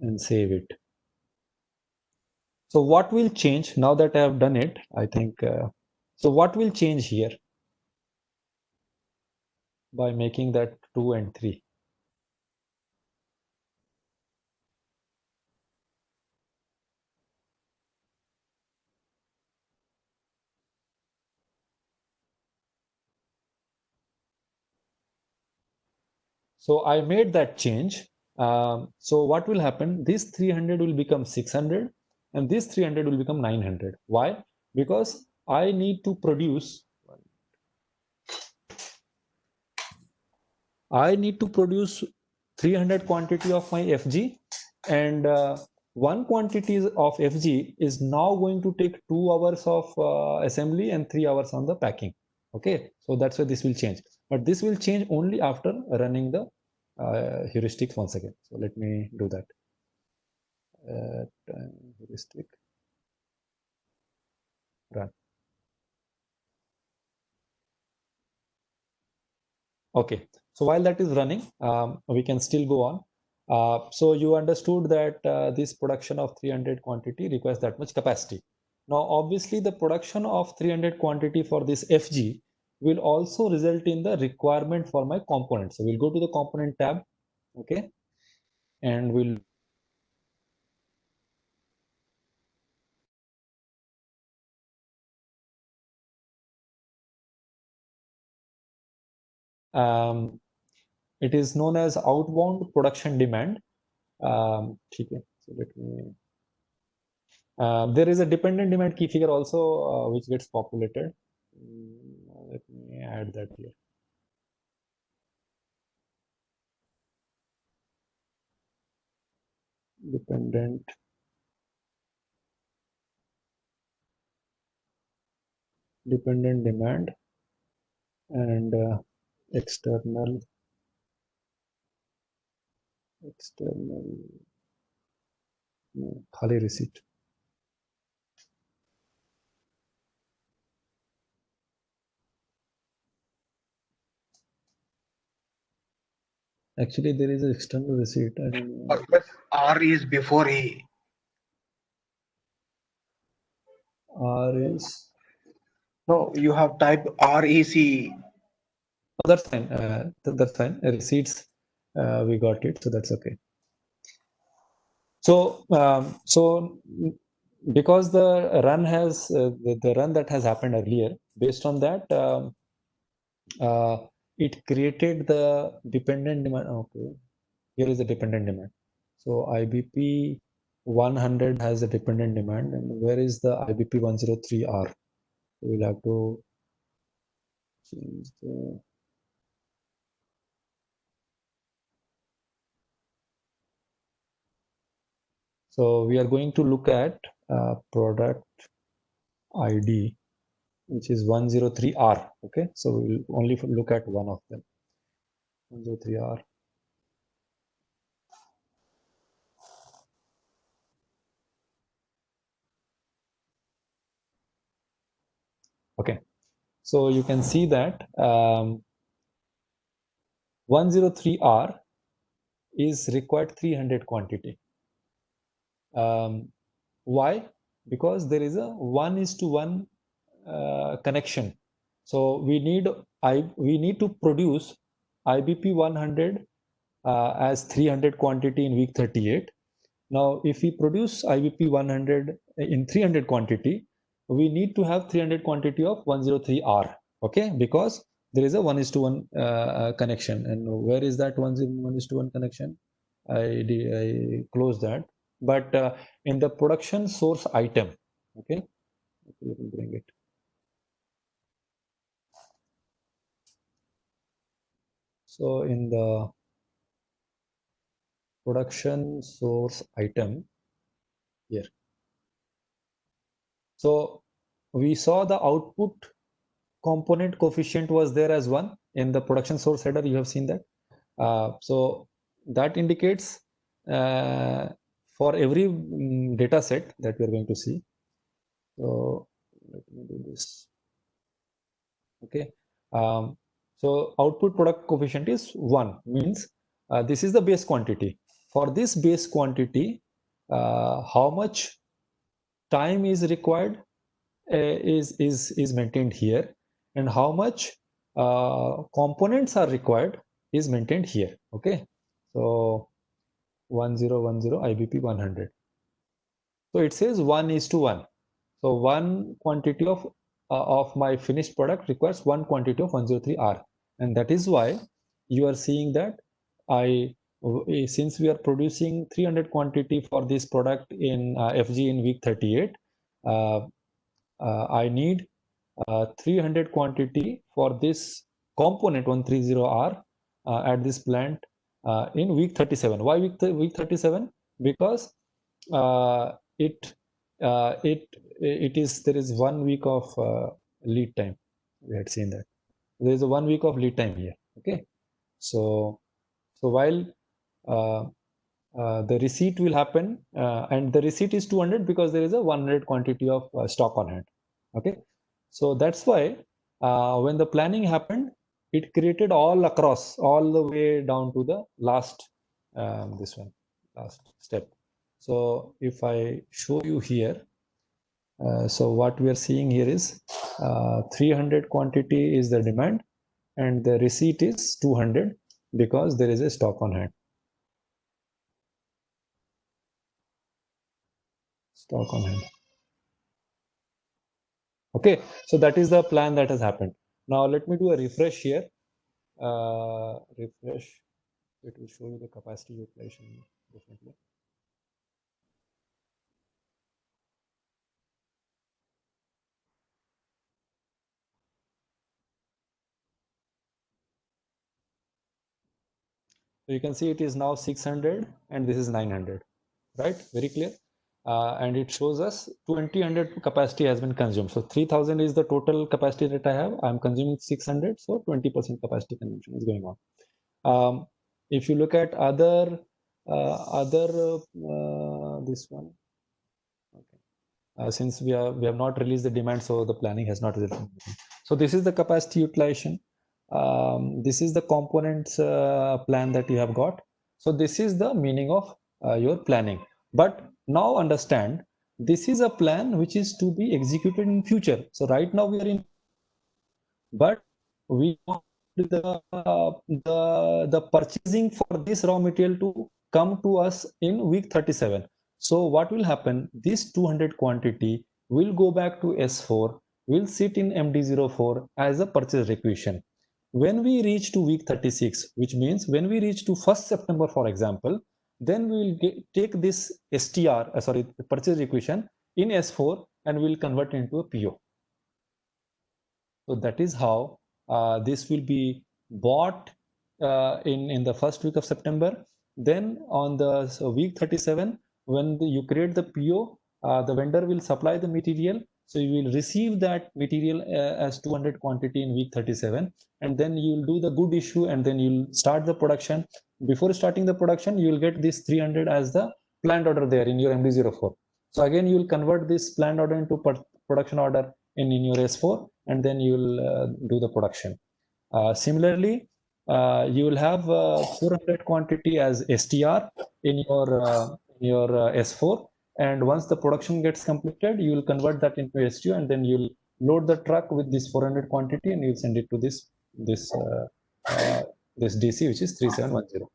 and save it. So what will change now that I have done it? I think, so what will change here by making that 2 and 3? So I made that change. So what will happen? This 300 will become 600 and this 300 will become 900. Why? Because I need to produce 300 quantity of my FG, and one quantity of FG is now going to take 2 hours of assembly and 3 hours on the packing. Okay, so that's why this will change, but this will change only after running the heuristics once again. So let me do that. Heuristic run. Okay, so while that is running, we can still go on. So you understood that this production of 300 quantity requires that much capacity. Now, obviously, the production of 300 quantity for this FG will also result in the requirement for my components. So we'll go to the component tab, okay, and we'll it is known as outbound production demand. Okay, so let me. There is a dependent demand key figure also which gets populated. Let me add that here. Dependent demand and external khali receipt. Actually, there is an external receipt. I don't know. But R is before E. R is. No, you have typed REC. Oh, that's fine. That's fine. Receipts, we got it, so that's okay. So, because the run has the run that has happened earlier, based on that, it created the dependent demand. Okay, here is the dependent demand. So IBP 100 has a dependent demand, and where is the IBP 103R? We'll have to change the. So we are going to look at product ID, which is 103R. Okay, so we'll only look at one of them. 103R. Okay, so you can see that 103R is required 300 quantity. Why? Because there is a 1:1 connection. So we need to produce IBP 100 as 300 quantity in week 38. Now, if we produce IBP 100 in 300 quantity, we need to have 300 quantity of 103R. Okay, because there is a 1:1 connection. And where is that 1:1 connection? I close that. But in the production source item, okay, let me bring it. So in the production source item here, so we saw the output component coefficient was there as 1 in the production source header. You have seen that. So that indicates for every data set that we are going to see. So let me do this. Okay. So output product coefficient is 1, means this is the base quantity. For this base quantity, how much time is required is maintained here, and how much components are required is maintained here. Okay, so 1010 IBP 100. So it says 1:1. So one quantity of my finished product requires one quantity of 103R, and that is why you are seeing that since we are producing 300 quantity for this product in FG in week 38, I need 300 quantity for this component 130R at this plant in week 37. Why week 37? Because it is there is 1 week of lead time. We had seen that there is a 1 week of lead time here. Okay, so while the receipt will happen, and the receipt is 200 because there is a 100 quantity of stock on hand. Okay, so that's why when the planning happened, it created all across, all the way down to the last this one, last step. So if I show you here, so what we are seeing here is 300 quantity is the demand, and the receipt is 200 because there is a stock on hand. Stock on hand. Okay, so that is the plan that has happened. Now let me do a refresh here. Refresh. It will show you the capacity utilization definitely. So you can see it is now 600 and this is 900, right? Very clear. And it shows us 2000 capacity has been consumed. So 3000 is the total capacity that I have. I'm consuming 600, so 20% capacity consumption is going on. If you look at this one, okay. Since we have not released the demand, so the planning has not resulted. So this is the capacity utilization. This is the components plan that you have got. So this is the meaning of your planning. But now understand, this is a plan which is to be executed in future. So right now we are in, but we want the purchasing for this raw material to come to us in week 37. So what will happen? This 200 quantity will go back to S4, will sit in MD04 as a purchase requisition. When we reach to week 36, which means when we reach to 1st September, for example, then we will take this purchase requisition in S4 and we will convert it into a PO. So that is how this will be bought in the first week of September. Then on the week 37, when you create the PO, the vendor will supply the material. So you will receive that material as 200 quantity in week 37, and then you will do the good issue, and then you'll start the production. Before starting the production, you will get this 300 as the planned order there in your MD04. So again, you will convert this planned order into production order in your S4, and then you will do the production. Similarly, you will have 400 quantity as STR in your S4, and once the production gets completed, you will convert that into STO, and then you'll load the truck with this 400 quantity, and you'll send it to this DC, which is 3710.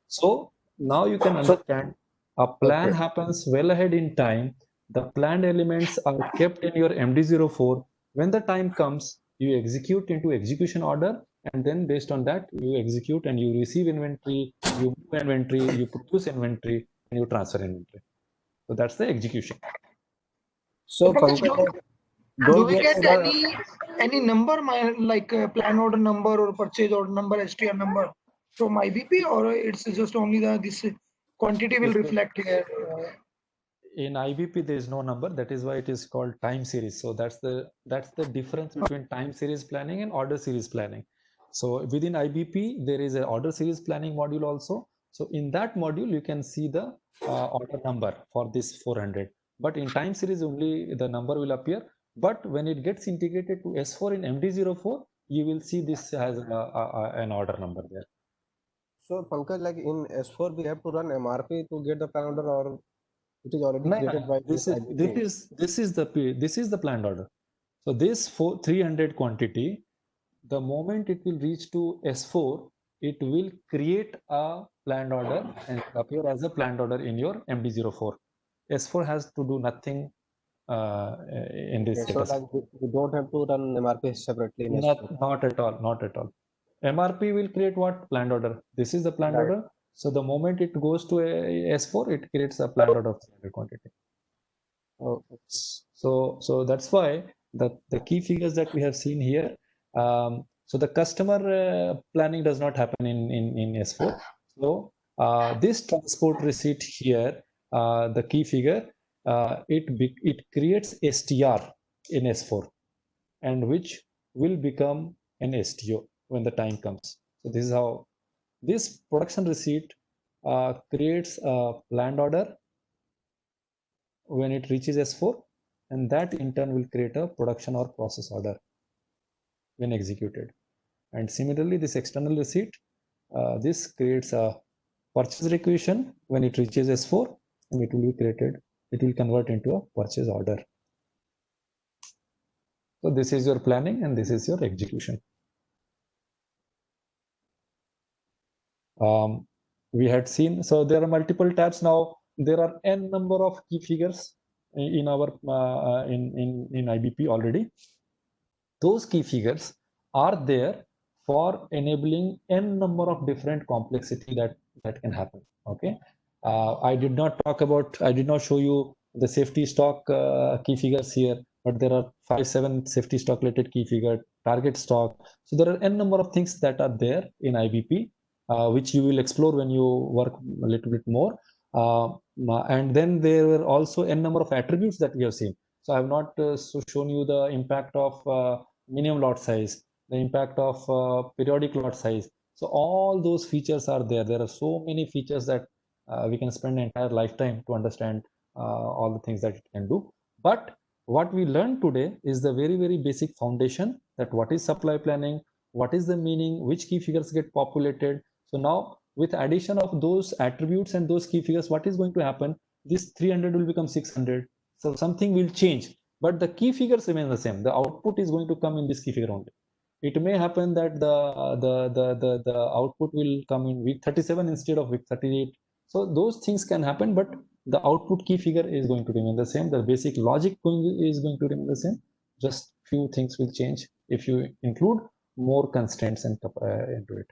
So now you can understand a plan happens well ahead in time. The planned elements are kept in your MD04. When the time comes, you execute into execution order, and then based on that, you execute and you receive inventory, you move inventory, you produce inventory, and you transfer inventory. So that's the execution. So Pankaj, Pankaj, do don't we get get any number, like plan order number or purchase order number, STR number from IBP, or it's just only this quantity will reflect here? In IBP, there is no number. That is why it is called time series. So that's the difference between time series planning and order series planning. So within IBP, there is an order series planning module also. So in that module, you can see the order number for this 400. But in time series, only the number will appear. But when it gets integrated to S4 in MD04, you will see this has an order number there. So Pankaj, like in S4, we have to run MRP to get the plan order, or it is already created by this IBP? is the planned order. So this 300 quantity, the moment it will reach to S4, it will create a planned order and appear as a planned order in your MD04. S4 has to do nothing in this Okay, so status. like we don't have to run MRP separately in S4. Not at all, not at all. MRP will create what? Planned order. This is the planned Right. order. So the moment it goes to a S4, it creates a planned order of 300 quantity. Oh, So that's why the key figures that we have seen here. So the customer planning does not happen in S4. So this transport receipt here, the key figure, it creates STR in S4, and which will become an STO when the time comes. So this is how this production receipt creates a planned order when it reaches S4, and that in turn will create a production or process order when executed. And similarly, this external receipt, this creates a purchase requisition when it reaches S4, and it will be created, it will convert into a purchase order. So this is your planning and this is your execution. We had seen, so there are multiple tabs now. There are n number of key figures in our in IBP already. Those key figures are there for enabling n number of different complexity that can happen. Okay, I did not show you the safety stock key figures here, but there are 5-7 safety stock related key figure, target stock. So there are n number of things that are there in IBP, which you will explore when you work a little bit more. And then there were also n number of attributes that we have seen. So I have not shown you the impact of minimum lot size, the impact of periodic lot size. So all those features are there. There are so many features that we can spend an entire lifetime to understand all the things that it can do. But what we learned today is the very, very basic foundation, that what is supply planning, what is the meaning, which key figures get populated. So now with addition of those attributes and those key figures, what is going to happen? This 300 will become 600. So something will change, but the key figures remain the same. The output is going to come in this key figure only. It may happen that the output will come in week 37 instead of week 38. So those things can happen, but the output key figure is going to remain the same. The basic logic is going to remain the same. Just few things will change if you include more constraints into it.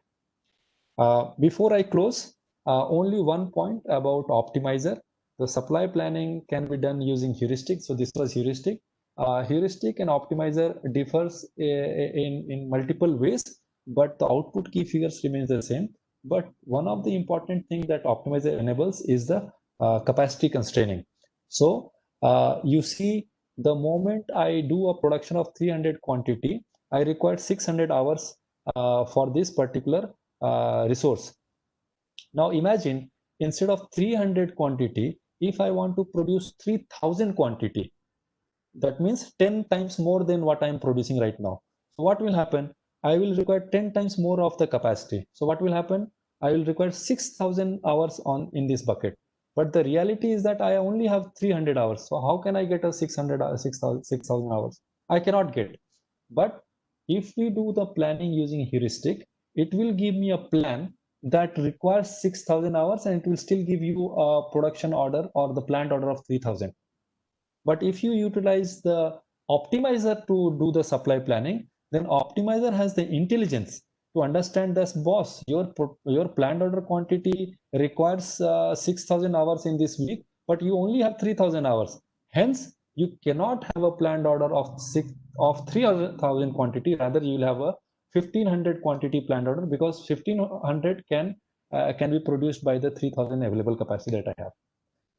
Before I close, only one point about optimizer. The supply planning can be done using heuristic. So this was heuristic. Heuristic and optimizer differs in multiple ways, but the output key figures remains the same. But one of the important things that optimizer enables is the capacity constraining. So you see, the moment I do a production of 300 quantity, I require 600 hours for this particular resource. Now imagine, instead of 300 quantity, if I want to produce 3000 quantity, that means 10 times more than what I am producing right now. So what will happen? I will require 10 times more of the capacity. So what will happen? I will require 6000 hours in this bucket. But the reality is that I only have 300 hours. So how can I get a 600 6,000 hours? I cannot get. But if we do the planning using heuristic, it will give me a plan that requires 6,000 hours, and it will still give you a production order or the planned order of 3,000. But if you utilize the optimizer to do the supply planning, then optimizer has the intelligence to understand this, boss, your planned order quantity requires 6,000 hours in this week, but you only have 3,000 hours. Hence, you cannot have a planned order of 3,000 quantity. Rather, you will have a 1,500 quantity planned order, because 1,500 can be produced by the 3,000 available capacity that I have.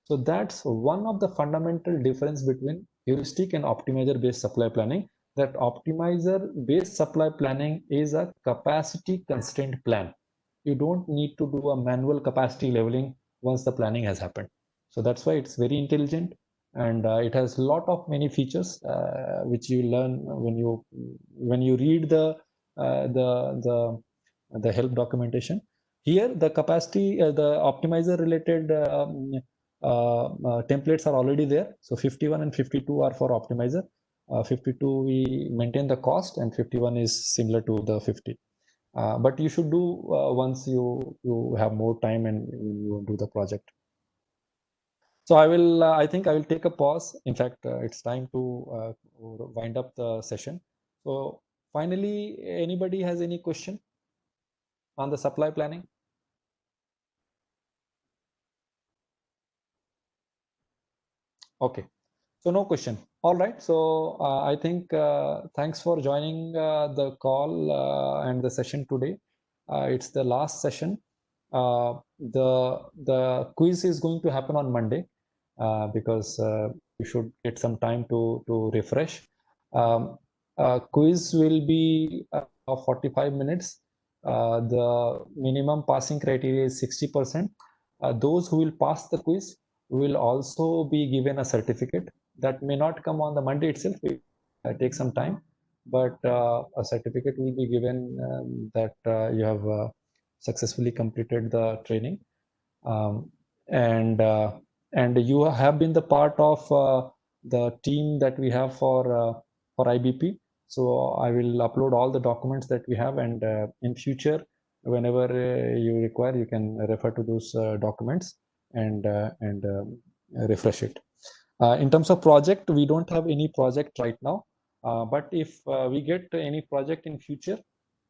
So that's one of the fundamental difference between heuristic and optimizer based supply planning, that optimizer based supply planning is a capacity constraint plan. You don't need to do a manual capacity leveling once the planning has happened. So that's why it's very intelligent, and it has a lot of many features which you learn when you read the help documentation. Here the capacity, the optimizer related templates are already there. So 51 and 52 are for optimizer. 52 we maintain the cost, and 51 is similar to the 50. But you should do once you have more time and you do the project. So I think I will take a pause. In fact, it's time to wind up the session. So finally, anybody has any question on the supply planning? Okay, so no question. All right, so I think thanks for joining the call and the session today. It's the last session. The quiz is going to happen on Monday because you should get some time to refresh. Quiz will be 45 minutes. The minimum passing criteria is 60%. Those who will pass the quiz will also be given a certificate that may not come on the Monday itself. It take some time, but a certificate will be given that you have successfully completed the training, and you have been the part of the team that we have for IBP. So I will upload all the documents that we have, and in future, whenever you require, you can refer to those documents and refresh it. In terms of project, we don't have any project right now, but if we get any project in future,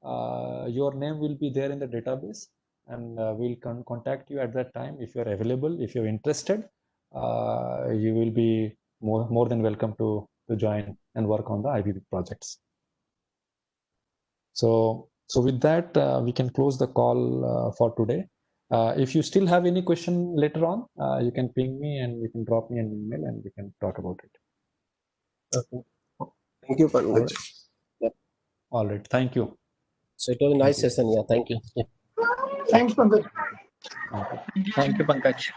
your name will be there in the database, and we'll contact you at that time. If you're available, if you're interested, you will be more than welcome to join and work on the IBP projects. So with that, we can close the call for today. If you still have any question later on, you can ping me and you can drop me an email and we can talk about it. Okay. Thank you, Pankaj. All right. Yep. All right. Thank you. So it was a nice session. Yeah. Thank you. Yeah. Thanks, Pankaj. Okay. Thank you, Pankaj.